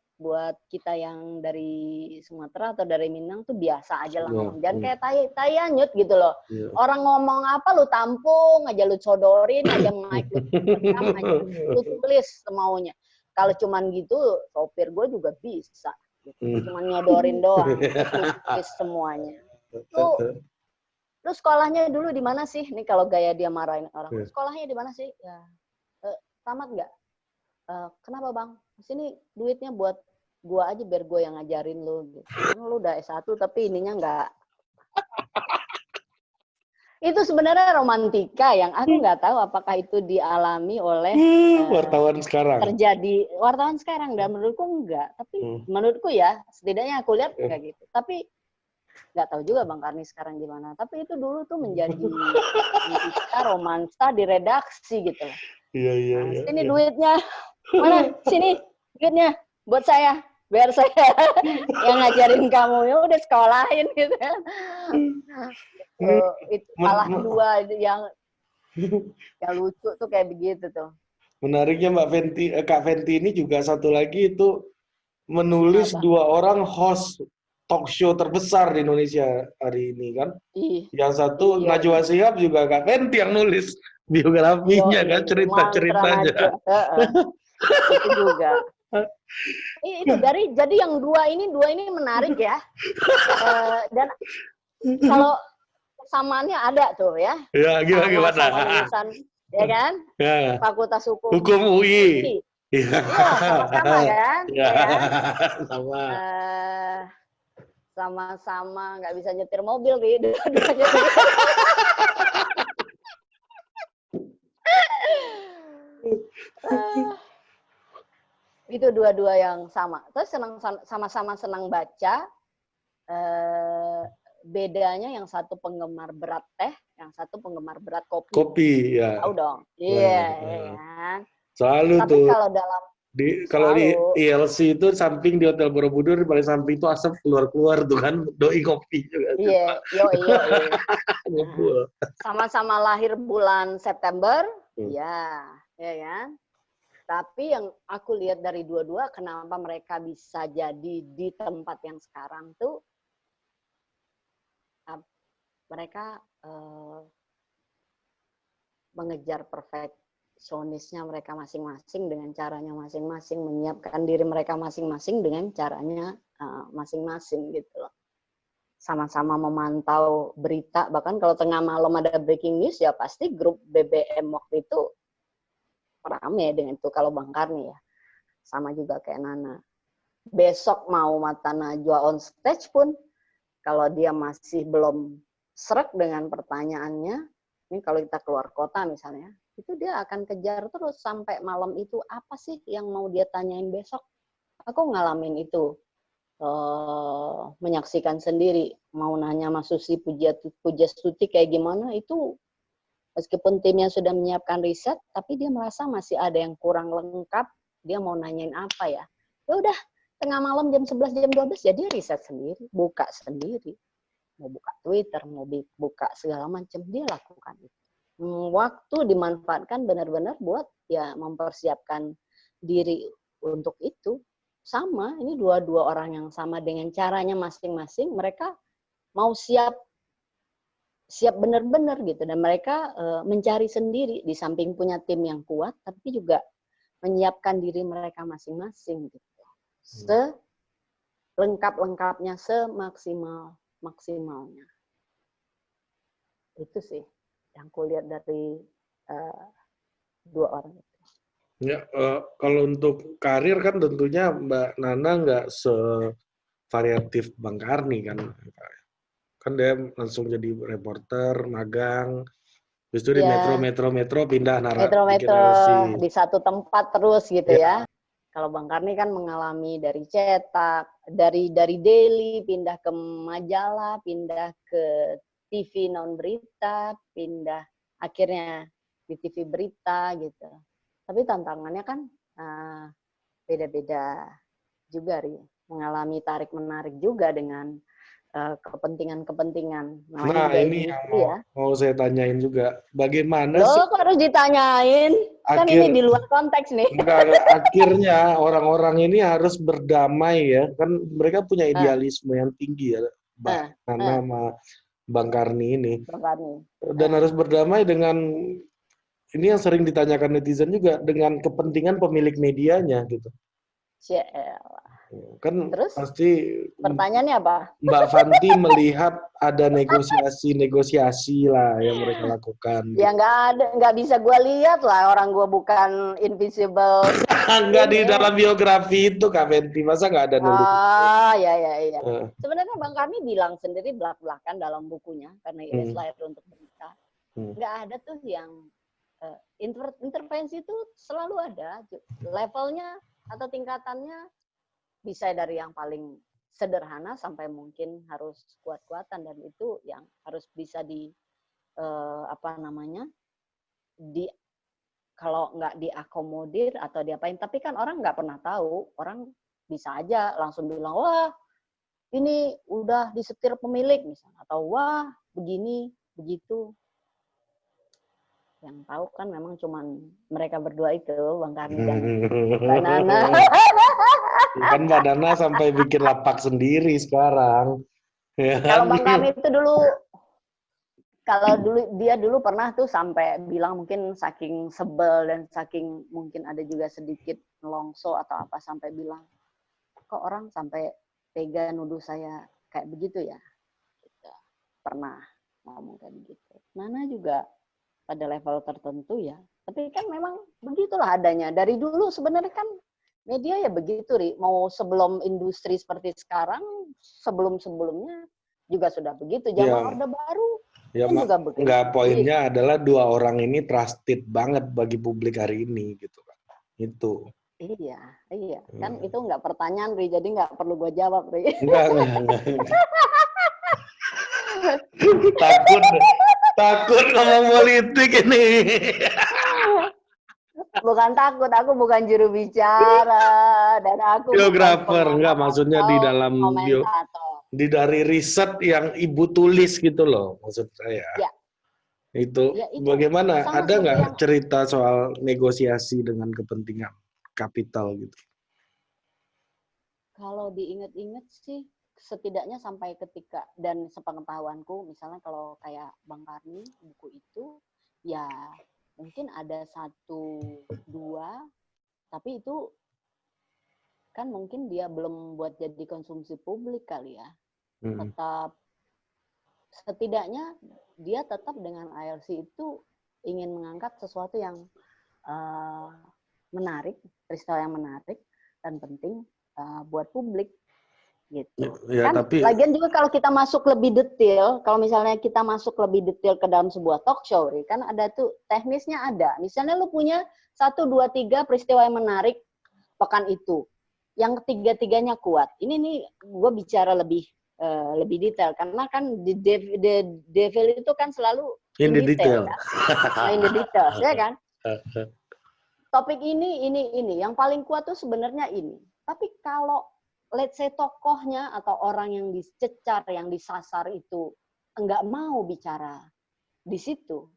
kita yang dari Sumatera atau dari Minang tuh biasa aja lah ngomong. Jangan kayak tai anyut gitu loh. Orang ngomong apa lu tampung aja, lu sodorin aja mic, lu rekam aja, lu tulis semaunya. Kalau cuman gitu, sopir gue juga bisa. Gitu. Cuman nyodorin doang, tulis semuanya. Lu sekolahnya dulu di mana sih? Nih kalau gaya dia marahin orang. Sekolahnya di mana sih? Ya, tamat nggak? Kenapa bang? Sini duitnya buat gua aja biar gua yang ngajarin lu. Gitu. Lu udah S1 tapi ininya nggak. Itu sebenarnya romantika yang aku nggak tahu apakah itu dialami oleh wartawan sekarang. Terjadi wartawan sekarang, dan menurutku enggak. Tapi menurutku ya, setidaknya aku lihat kayak gitu. Tapi nggak tahu juga Bang Karni sekarang gimana. Tapi itu dulu tuh menjadi romansa di redaksi gitu loh. Iya. Sini duitnya. Mana? Sini duitnya buat saya. Biar saya yang ngajarin kamu. Ya udah sekolahin gitu. Itu salah dua yang lucu tuh kayak begitu tuh. Menariknya Kak Fenty ini juga satu lagi itu menulis dua orang host talk show terbesar di Indonesia hari ini kan. Yang satu Najwa Shihab juga Kak Fenty yang nulis biografinya kan, cerita-ceritanya. Itu juga. Itu jadi yang dua ini menarik ya. Dan kalau kesamaannya ada tuh ya. Ya, gimana? Sama lulusan, ya kan? Ya. Fakultas Hukum UI. Iya, sama-sama kan? Ya, sama. Sama-sama nggak bisa nyetir mobil nih, dua-duanya. Itu dua-dua yang sama. Terus sama-sama senang baca. Bedanya yang satu penggemar berat teh, yang satu penggemar berat kopi. Kopi, ya. Tahu dong. Iya, kan. Selalu tapi tuh. Kalau di ILC itu samping di Hotel Borobudur, di paling samping itu asap keluar tuh kan, doi kopi juga. Iya. Sama-sama lahir bulan September, ya kan. Tapi yang aku lihat dari dua-dua, kenapa mereka bisa jadi di tempat yang sekarang tuh, mereka mengejar perfeksionisnya mereka masing-masing dengan caranya masing-masing, menyiapkan diri mereka masing-masing dengan caranya masing-masing gitu loh. Sama-sama memantau berita, bahkan kalau tengah malam ada breaking news ya pasti grup BBM waktu itu rame dengan itu. Kalau Bang Karni ya, sama juga kayak Nana. Besok mau Mata Najwa on stage pun, kalau dia masih belum srek dengan pertanyaannya, ini kalau kita keluar kota misalnya, itu dia akan kejar terus sampai malam itu, apa sih yang mau dia tanyain besok. Aku ngalamin itu, menyaksikan sendiri, mau nanya Mas Susi Pujastuti kayak gimana, itu meskipun timnya sudah menyiapkan riset, tapi dia merasa masih ada yang kurang lengkap, dia mau nanyain apa ya. Ya udah, tengah malam jam 11, jam 12, ya dia riset sendiri, buka sendiri. Mau buka Twitter, mau buka segala macam, dia lakukan itu. Waktu dimanfaatkan benar-benar buat ya mempersiapkan diri untuk itu. Sama, ini dua-dua orang yang sama dengan caranya masing-masing, mereka mau siap benar-benar gitu, dan mereka mencari sendiri di samping punya tim yang kuat, tapi juga menyiapkan diri mereka masing-masing gitu. Selengkap-lengkapnya, semaksimalnya. Itu sih yang kulihat dari dua orang itu. Ya, kalau untuk karir kan tentunya Mbak Nana nggak sevariatif Bang Karni kan. Kan dia langsung jadi reporter, magang, terus itu di metro pindah narasi. Di satu tempat terus gitu ya. Kalau Bang Karni kan mengalami dari cetak, dari daily, pindah ke majalah, pindah ke TV non berita, pindah akhirnya di TV berita gitu. Tapi tantangannya kan beda-beda juga, Ri. Mengalami tarik-menarik juga dengan kepentingan-kepentingan. Namanya Nah, juga ini yang industri ya. mau saya tanyain juga. Bagaimana sih Loh, kok harus ditanyain? Kan akhir ini di luar konteks nih. akhirnya orang-orang ini harus berdamai ya? Kan mereka punya Ah, idealisme yang tinggi ya, Mbak ah, Nana ah, sama Bang Karni ini. Bang Karni. Dan harus berdamai dengan, ini yang sering ditanyakan netizen juga, dengan kepentingan pemilik medianya gitu. Cialah. Kan Terus pasti pertanyaannya apa? Mbak Fanti melihat ada negosiasi-negosiasi lah yang mereka lakukan Ya gitu. nggak bisa gue lihat lah, orang gue bukan invisible Nggak di ini. dalam biografi itu Kak Fenti, masa nggak ada nulis itu? Ya. Eh, Sebenarnya Bang Karni bilang sendiri belak-belakan dalam bukunya, karena Iris hmm, lahir untuk berita. hmm, Nggak ada tuh yang intervensi itu selalu ada. Levelnya atau tingkatannya bisa dari yang paling sederhana sampai mungkin harus kuat-kuatan, dan itu yang harus bisa di apa namanya, di kalau nggak diakomodir atau diapain. Tapi kan orang nggak pernah tahu, orang bisa aja langsung bilang, wah ini udah disetir pemilik misalnya, atau wah begini begitu. Yang tahu kan memang cuman mereka berdua itu, Bang Karni dan Mbak Nana. Kan Mbak Nana sampai bikin lapak sendiri sekarang, ya Kalau kan? Bang Karni itu dia dulu pernah tuh sampai bilang, mungkin saking sebel dan saking mungkin ada juga sedikit nelongso atau apa, sampai bilang, kok orang sampai tega nuduh saya kayak begitu ya? Gitu. Pernah ngomong kayak begitu. Nana juga pada level tertentu ya. Tapi kan memang begitulah adanya. Dari dulu sebenarnya kan media ya begitu, Ri. Mau sebelum industri seperti sekarang, sebelum-sebelumnya juga sudah begitu. Zaman Ya, Orde Baru ya kan juga begitu. nggak, poinnya adalah dua orang ini trusted banget bagi publik hari ini gitu kan. Itu. Iya. Kan itu nggak pertanyaan, Ri. Jadi nggak perlu gue jawab, Ri. Enggak. Takut ngomong politik ini. Bukan takut, aku bukan juru bicara dan aku bukan Biografer, enggak, pengamat maksudnya di atau dalam komentator. dari riset yang ibu tulis gitu loh, maksud saya. Ya, Itu ya itu bagaimana? sama Ada seperti nggak yang cerita soal negosiasi dengan kepentingan kapital gitu? kalau diingat-ingat sih, setidaknya sampai ketika, dan sepengetahuanku, misalnya kalau kayak Bang Karni, buku itu, ya mungkin ada 1, 2, tapi itu kan mungkin dia belum buat jadi konsumsi publik kali ya. Tetap, setidaknya dia tetap dengan ILC itu ingin mengangkat sesuatu yang menarik, peristiwa yang menarik dan penting buat publik gitu. Ya, Kan tapi lagian juga kalau kita masuk lebih detail, kalau misalnya kita masuk lebih detail ke dalam sebuah talk show, kan ada tuh teknisnya ada. Misalnya lu punya 1, 2, 3 peristiwa yang menarik pekan itu, yang ketiga-tiganya kuat. Ini nih gue bicara lebih detail, karena kan the devil itu kan selalu in the detail. ya. In the details, ya kan? Topik ini, yang paling kuat tuh sebenarnya ini. Tapi kalau let's say tokohnya atau orang yang dicecar, yang disasar itu enggak mau bicara di situ,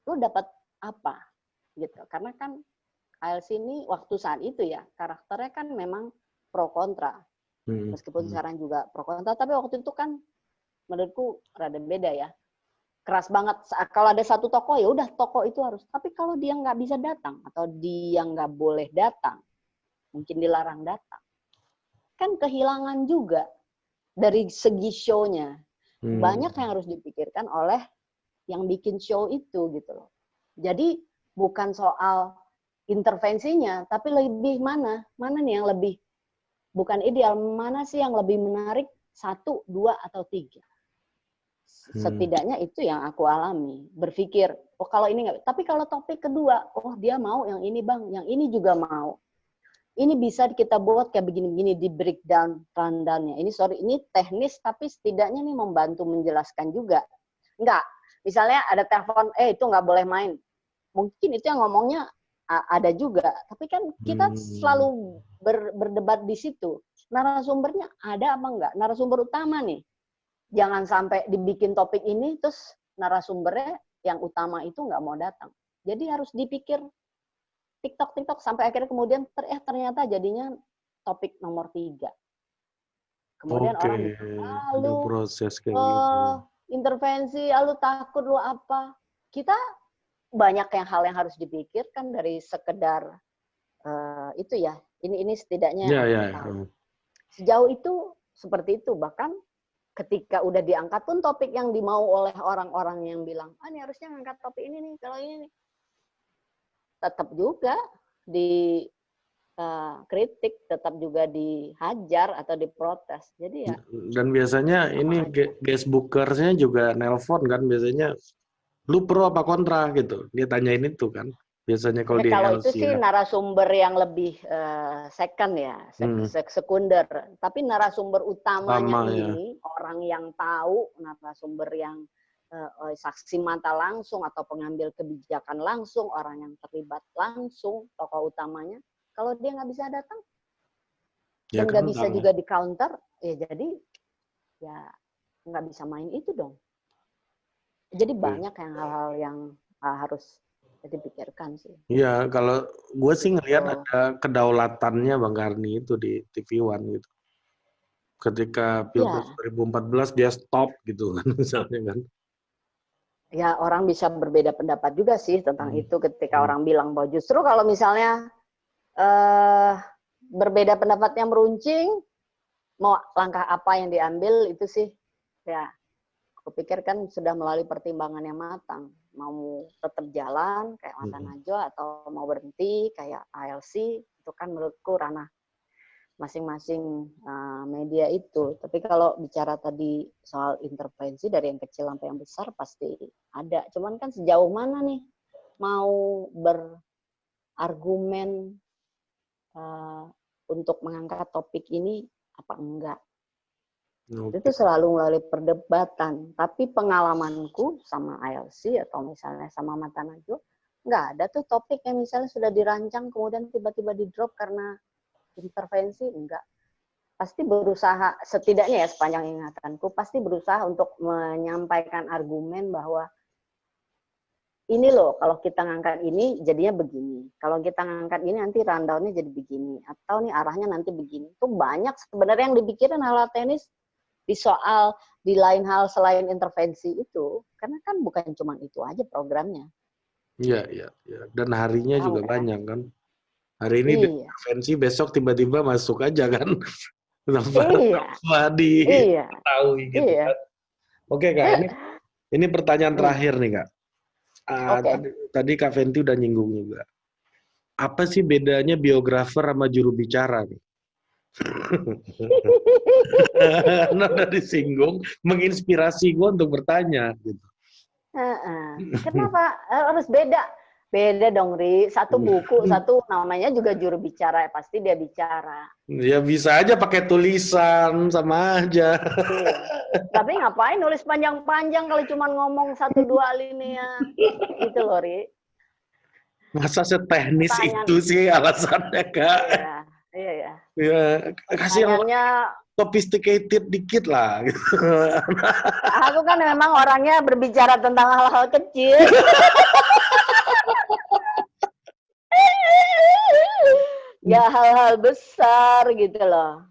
lu dapat apa? Gitu. Karena kan ILC ini waktu saat itu ya, karakternya kan memang pro kontra. Meskipun sekarang juga pro kontra, tapi waktu itu kan menurutku rada beda ya. Keras banget. Kalau ada satu tokoh, ya udah tokoh itu harus. Tapi kalau dia nggak bisa datang atau dia nggak boleh datang, mungkin dilarang datang, kan kehilangan juga dari segi show-nya. Banyak yang harus dipikirkan oleh yang bikin show itu gitu loh. Jadi bukan soal intervensinya, tapi lebih mana nih yang lebih, bukan ideal, mana sih yang lebih menarik, 1, 2, atau 3. Setidaknya itu yang aku alami. Berpikir, oh kalau ini nggak, tapi kalau topik kedua, oh dia mau yang ini Bang, yang ini juga mau. Ini bisa kita buat kayak begini-begini, di breakdown rundown-nya. Ini teknis, tapi setidaknya nih membantu menjelaskan juga. Enggak, misalnya ada telepon, itu nggak boleh main. Mungkin itu yang ngomongnya ada juga, tapi kan kita selalu berdebat di situ. Narasumbernya ada apa enggak? Narasumber utama nih. Jangan sampai dibikin topik ini, terus narasumbernya yang utama itu nggak mau datang. Jadi harus dipikir TikTok sampai akhirnya kemudian ternyata jadinya topik nomor 3. Kemudian orang ada proses kayak gitu. Intervensi, lu takut lu apa? Kita banyak hal yang harus dipikirkan dari sekedar itu ya. Ini setidaknya sejauh itu seperti itu. Bahkan ketika udah diangkat pun topik yang dimau oleh orang-orang yang bilang, ini harusnya ngangkat topik ini nih, kalau ini nih. Tetap juga kritik, tetap juga dihajar atau diprotes. Jadi ya. Dan biasanya ini guest bookersnya juga nelpon kan, biasanya lu pro apa kontra gitu. Dia tanyain itu kan. Biasanya kalau di kalau LC, itu sih narasumber yang lebih second ya, sekunder. Tapi narasumber utamanya ini orang yang tahu, narasumber yang saksi mata langsung atau pengambil kebijakan langsung, orang yang terlibat langsung, tokoh utamanya. Kalau dia nggak bisa datang dan nggak bisa juga di counter, ya jadi ya nggak bisa main itu dong. Jadi banyak hal-hal yang harus dipikirkan sih. Iya, kalau gue sih ngelihat ada kedaulatannya Bang Karni itu di TV One gitu. Ketika Pilpres 2014 dia stop gitu kan misalnya kan. Ya orang bisa berbeda pendapat juga sih tentang itu ketika orang bilang bahwa justru kalau misalnya berbeda pendapatnya meruncing, mau langkah apa yang diambil itu sih ya kupikir kan sudah melalui pertimbangan yang matang. Mau tetap jalan kayak Mata Najwa atau mau berhenti kayak ALC, itu kan menurutku ranah masing-masing media itu. Tapi kalau bicara tadi soal intervensi dari yang kecil sampai yang besar pasti ada. Cuman kan sejauh mana nih mau berargumen untuk mengangkat topik ini apa enggak. Itu selalu melalui perdebatan. Tapi pengalamanku sama ILC atau misalnya sama Mata Najwa, nggak ada tuh topik yang misalnya sudah dirancang kemudian tiba-tiba di-drop karena intervensi, enggak. Pasti berusaha, setidaknya ya sepanjang ingatanku, pasti berusaha untuk menyampaikan argumen bahwa ini loh, kalau kita ngangkat ini jadinya begini. Kalau kita ngangkat ini nanti rundown-nya jadi begini. Atau nih arahnya nanti begini. Itu banyak sebenarnya yang dipikirin hal-hal teknis di lain hal selain intervensi itu. Karena kan bukan cuma itu aja programnya. Iya. Dan harinya juga banyak kan. Hari ini intervensi, besok tiba-tiba masuk aja kan. Tanpa diketahui gitu kan. Oke Kak, ini pertanyaan terakhir nih Kak. Tadi Kak Fenty udah nyinggung juga. Apa sih bedanya biografer sama juru bicara nih? Karena udah disinggung, menginspirasi gue untuk bertanya. Gitu. Kenapa harus beda? Beda dong, Ri. Satu buku, satu namanya juga juru bicara. Pasti dia bicara. Ya bisa aja pakai tulisan, sama aja. Tapi ngapain nulis panjang-panjang kalau cuma ngomong 1-2 alinea? Gitu loh, Ri. Masa seteknis itu sih alasannya, Kak? Iya. Ya, kasih yang sophisticated dikit lah. Aku kan memang orangnya berbicara tentang hal-hal kecil. Ya hal-hal besar gitu loh.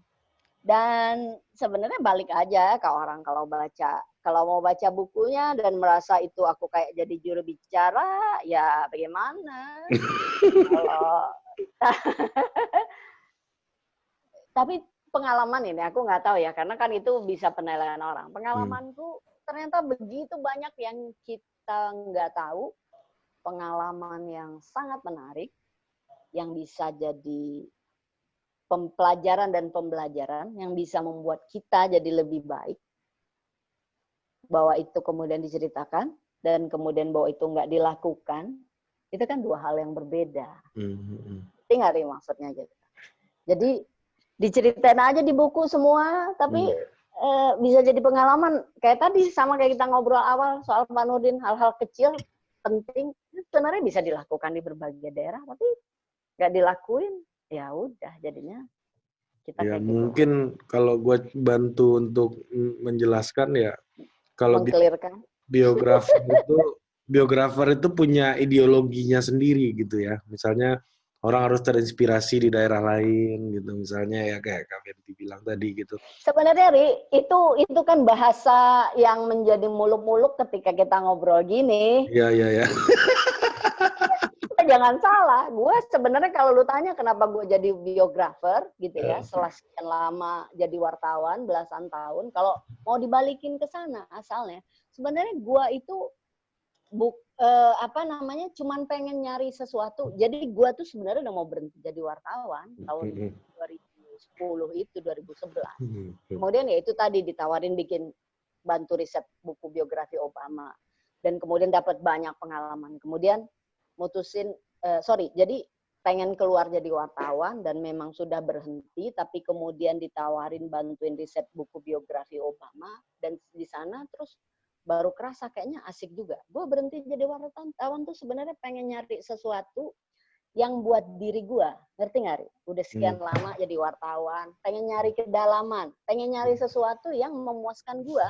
Dan sebenarnya balik aja ke orang kalau mau baca bukunya dan merasa itu aku kayak jadi juru bicara, ya bagaimana? Tapi pengalaman ini aku nggak tahu ya, karena kan itu bisa penilaian orang. Pengalamanku ternyata begitu banyak yang kita nggak tahu, pengalaman yang sangat menarik, yang bisa jadi pelajaran dan pembelajaran, yang bisa membuat kita jadi lebih baik, bahwa itu kemudian diceritakan, dan kemudian bahwa itu nggak dilakukan, itu kan dua hal yang berbeda. Ngerti nggak nih maksudnya gitu. Jadi diceritain aja di buku semua, tapi bisa jadi pengalaman. Kayak tadi sama kayak kita ngobrol awal soal Pak Nurdin, hal-hal kecil penting sebenarnya bisa dilakukan di berbagai daerah, tapi nggak dilakuin. ya udah jadinya kita Ya kayak gitu. mungkin kalau gue bantu untuk menjelaskan ya, kalau Mengkelirkan. biografer itu punya ideologinya sendiri gitu ya. Misalnya orang harus terinspirasi di daerah lain gitu. Misalnya ya kayak Kak Fenty bilang tadi gitu. Sebenarnya Ri, itu kan bahasa yang menjadi muluk-muluk ketika kita ngobrol gini. Iya, iya, ya. Jangan salah, gue sebenarnya kalau lu tanya kenapa gue jadi biografer gitu ya, setelah sekian lama jadi wartawan belasan tahun, kalau mau dibalikin ke sana asalnya, sebenarnya gue itu cuman pengen nyari sesuatu. Jadi gue tuh sebenarnya udah mau berhenti jadi wartawan tahun 2010 itu 2011. Kemudian ya itu tadi ditawarin bikin bantu riset buku biografi Obama dan kemudian dapat banyak pengalaman. Kemudian mutusin jadi pengen keluar jadi wartawan dan memang sudah berhenti tapi kemudian ditawarin bantuin riset buku biografi Obama dan di sana terus baru kerasa kayaknya asik juga. Gue berhenti jadi wartawan tuh sebenarnya pengen nyari sesuatu yang buat diri gue, ngerti nggak, Ri? Udah sekian lama jadi wartawan, pengen nyari kedalaman, pengen nyari sesuatu yang memuaskan gue.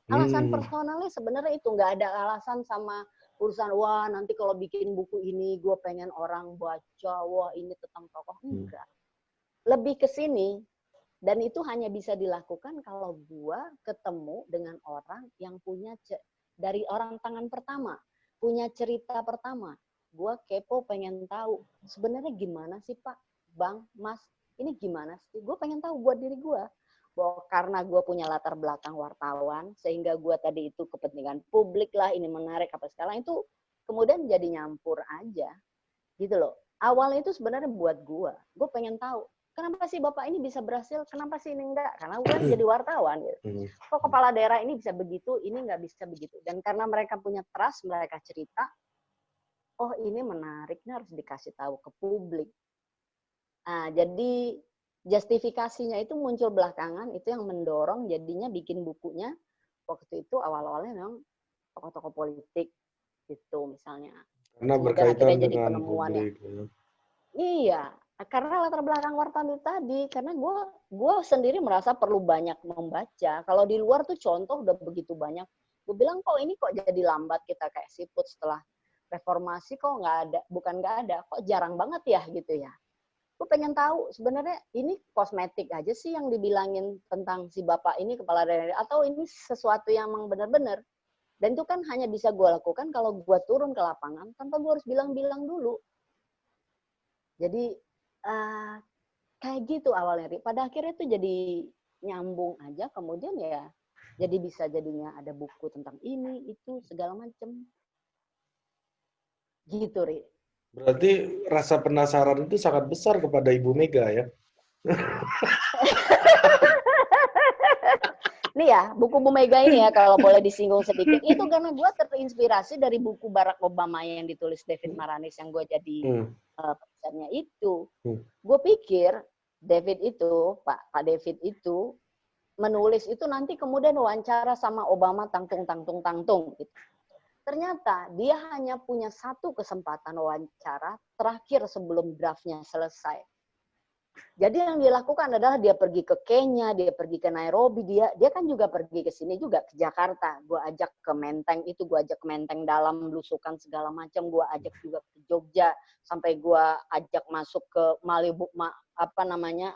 Alasan personalnya sebenarnya itu nggak ada alasan sama urusan wah nanti kalau bikin buku ini gue pengen orang baca, wah ini tentang tokoh, enggak. Lebih ke sini dan itu hanya bisa dilakukan kalau gue ketemu dengan orang yang punya dari orang tangan pertama, punya cerita pertama. Gue kepo pengen tahu sebenarnya gimana sih Pak, Bang, Mas, ini gimana sih? Gue pengen tahu buat diri gue. Bahwa karena gue punya latar belakang wartawan, sehingga gue tadi itu kepentingan publik lah, ini menarik apa sekarang itu kemudian jadi nyampur aja, gitu loh. Awalnya itu sebenarnya buat gue pengen tahu kenapa sih bapak ini bisa berhasil, kenapa sih ini enggak? Karena gue kan jadi wartawan, gitu. Kok kepala daerah ini bisa begitu, ini nggak bisa begitu. Dan karena mereka punya trust, mereka cerita, oh ini menariknya harus dikasih tahu ke publik. Nah, jadi justifikasinya itu muncul belakangan, itu yang mendorong jadinya bikin bukunya. Waktu itu awal-awalnya memang tokoh-tokoh politik gitu misalnya. Karena Kemudian berkaitan akhirnya jadi dengan penemuannya. publik. Ya. Iya, karena latar belakang wartawan tadi, karena gue sendiri merasa perlu banyak membaca. Kalau di luar tuh contoh udah begitu banyak. Gue bilang kok ini kok jadi lambat kita kayak siput setelah reformasi kok nggak ada, bukan nggak ada, kok jarang banget ya gitu ya. Gue pengen tahu sebenarnya ini kosmetik aja sih yang dibilangin tentang si bapak ini kepala daerah atau ini sesuatu yang memang benar-benar. Dan itu kan hanya bisa gue lakukan kalau gue turun ke lapangan tanpa gue harus bilang-bilang dulu. Jadi kayak gitu awalnya, Ri. Pada akhirnya tuh jadi nyambung aja, kemudian ya jadi bisa jadinya ada buku tentang ini, itu, segala macem. Gitu, Ri. Berarti rasa penasaran itu sangat besar kepada Ibu Mega ya? Nih ya, buku Bu Mega ini ya, kalau boleh disinggung sedikit, itu karena gue terinspirasi dari buku Barack Obama yang ditulis David Maranis yang gue jadi penulisnya itu. Gue pikir David itu, Pak David itu, menulis itu nanti kemudian wawancara sama Obama tangtung. Gitu. Ternyata dia hanya punya satu kesempatan wawancara terakhir sebelum draftnya selesai. Jadi yang dia lakukan adalah dia pergi ke Kenya, dia pergi ke Nairobi, dia kan juga pergi ke sini juga ke Jakarta. Gue ajak ke Menteng itu, gue ajak ke Menteng dalam belusukan segala macam, gue ajak juga ke Jogja, sampai gue ajak masuk ke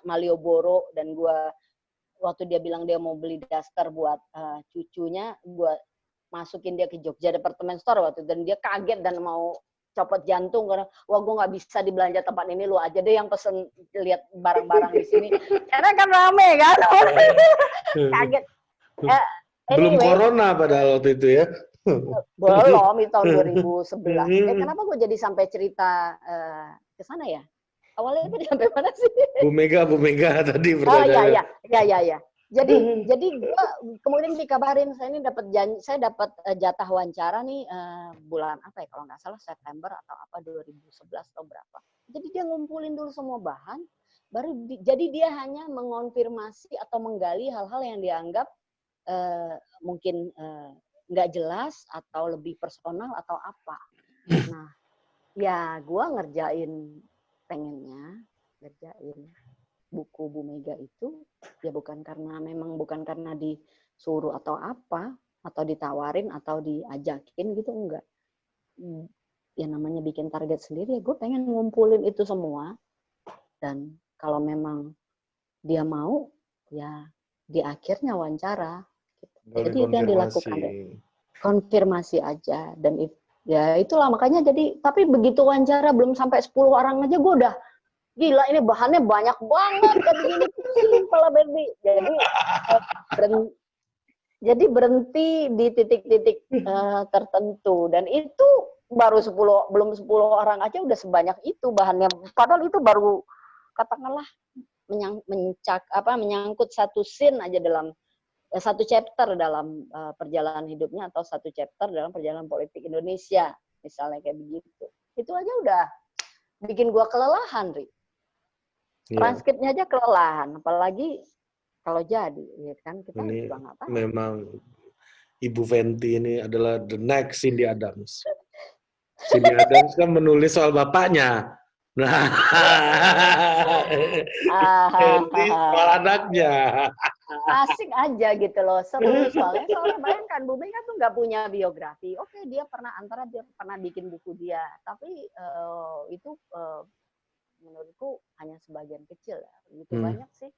Malioboro dan gue waktu dia bilang dia mau beli daster buat cucunya, gue masukin dia ke Jogja Department Store waktu itu, dan dia kaget dan mau copot jantung karena wah gue nggak bisa di belanja tempat ini, lu aja deh yang pesen lihat barang-barang di sini karena kan rame kan. Kaget. Belum Anyway, corona padahal waktu itu ya. belum, itu tahun 2011. Kenapa gue jadi sampai cerita ke sana ya? Awalnya itu sampai mana sih? Bu Mega tadi Oh pertanyaannya. ya. Jadi gue kemudian dikabarin saya dapat jatah wawancara nih bulan apa ya kalau nggak salah September atau apa 2011 atau berapa. Jadi dia ngumpulin dulu semua bahan, jadi dia hanya mengonfirmasi atau menggali hal-hal yang dianggap mungkin nggak jelas atau lebih personal atau apa. Nah, ya gue ngerjain pengennya ngerjain buku Bu Mega itu ya bukan karena disuruh atau apa, atau ditawarin atau diajakin gitu, enggak. Ya namanya bikin target sendiri ya gue pengen ngumpulin itu semua, dan kalau memang dia mau ya di akhirnya wawancara gitu. Jadi itu yang dilakukan deh. Konfirmasi aja, dan ya itulah makanya jadi, tapi begitu wawancara belum sampai 10 orang aja gue udah gila, ini bahannya banyak banget kayak begini, pusing kepala baby. Jadi berhenti di titik-titik tertentu, dan itu baru 10, belum 10 orang aja udah sebanyak itu bahannya, padahal itu baru katakanlah menyangkut satu scene aja dalam satu chapter dalam perjalanan hidupnya, atau satu chapter dalam perjalanan politik Indonesia, misalnya kayak begitu. Itu aja udah bikin gua kelelahan, Ri. Transkripnya aja kelelahan, apalagi kalau jadi, ya kan kita ini juga nggak tahu. Memang Ibu Fenty ini adalah the next Cindy Adams. Cindy Adams kan menulis soal bapaknya. Nah, Fenty soal anaknya. Asik aja gitu loh, seru soalnya bayangkan Bu Mega tuh nggak punya biografi. Oke, dia pernah bikin buku dia, tapi itu menurutku hanya sebagian kecil ya. Begitu banyak sih.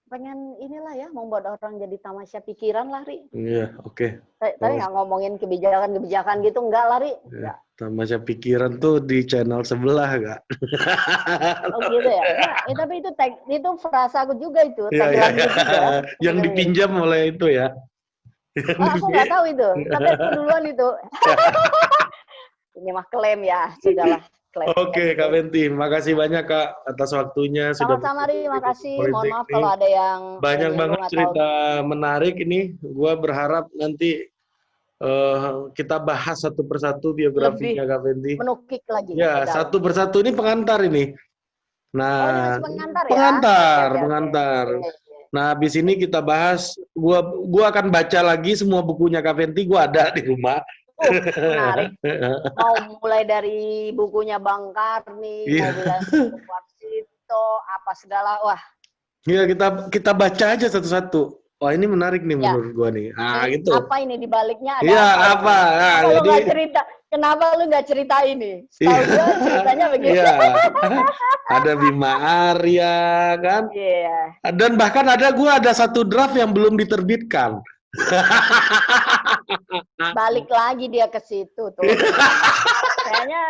Pengen inilah ya, membuat orang jadi tamasya pikiran lah, Ri. Iya, oke. Tapi nggak ngomongin kebijakan gitu, enggak lah, Ri. Ya, tamasya pikiran tuh di channel sebelah, Kak. Oh gitu ya? Nah, tapi itu frasa aku juga itu. Ya. Yang dipinjam oleh itu ya. Aku nggak tahu itu, tapi aku duluan itu. Ini mah klaim ya, sudahlah. Oke, Kak Fenty, makasih banyak Kak atas waktunya. Sama-sama, Ri, makasih. Mohon maaf kalau ada yang banyak banget cerita menarik ini. Gua berharap nanti kita bahas satu persatu biografinya Kak Fenty. Menukik lagi. Ya, satu persatu ini pengantar ini. Nah, pengantar ya. Pengantar. Nah, habis ini kita bahas. Gua akan baca lagi semua bukunya Kak Fenty. Gua ada di rumah. Menarik. Mau mulai dari bukunya Bang Karni, mau mulai buku Warsito, apa segala, wah. Iya, kita baca aja satu-satu. Wah, ini menarik nih menurut gua nih. Gitu. Apa ini di baliknya ada? Iya, apa? Nah, kalau nggak cerita, kenapa lu nggak cerita ini? Setahu gue ceritanya begitu. Iya. Ada Bima Arya kan? Iya. Dan bahkan gua ada satu draft yang belum diterbitkan. Balik lagi dia ke situ tuh. Kayaknya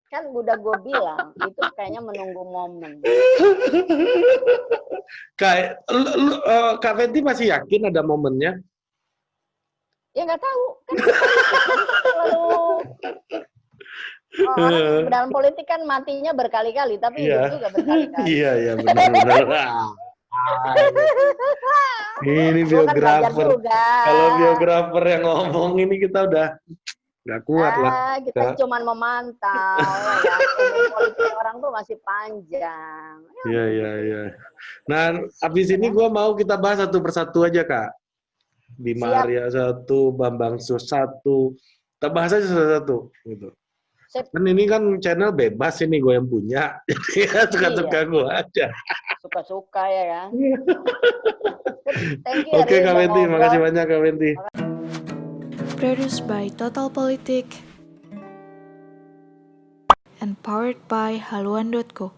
kan udah gue bilang itu kayaknya menunggu momen. Kak Fenty masih yakin ada momennya? Ya nggak tahu. Kan selalu orang dalam politik kan matinya berkali-kali, tapi hidup juga berkali-kali. Iya benar. Ini biografer. Kalau biografer yang ngomong ini kita udah nggak kuat lah. Kita cuma memantau. Ya, politik orang tuh masih panjang. Iya. Nah, habis ini gue mau kita bahas satu persatu aja Kak. Bima Arya satu, Bambang Sus satu. Kita bahas aja satu-satu. Gitu. Kan ini kan channel bebas ini gue yang punya. Jadi suka-suka gue aja. Suka-suka ya kan. Oke Kak Fenty, makasih banyak Kak Fenty. Produced by Total Politik and powered by haluan.co.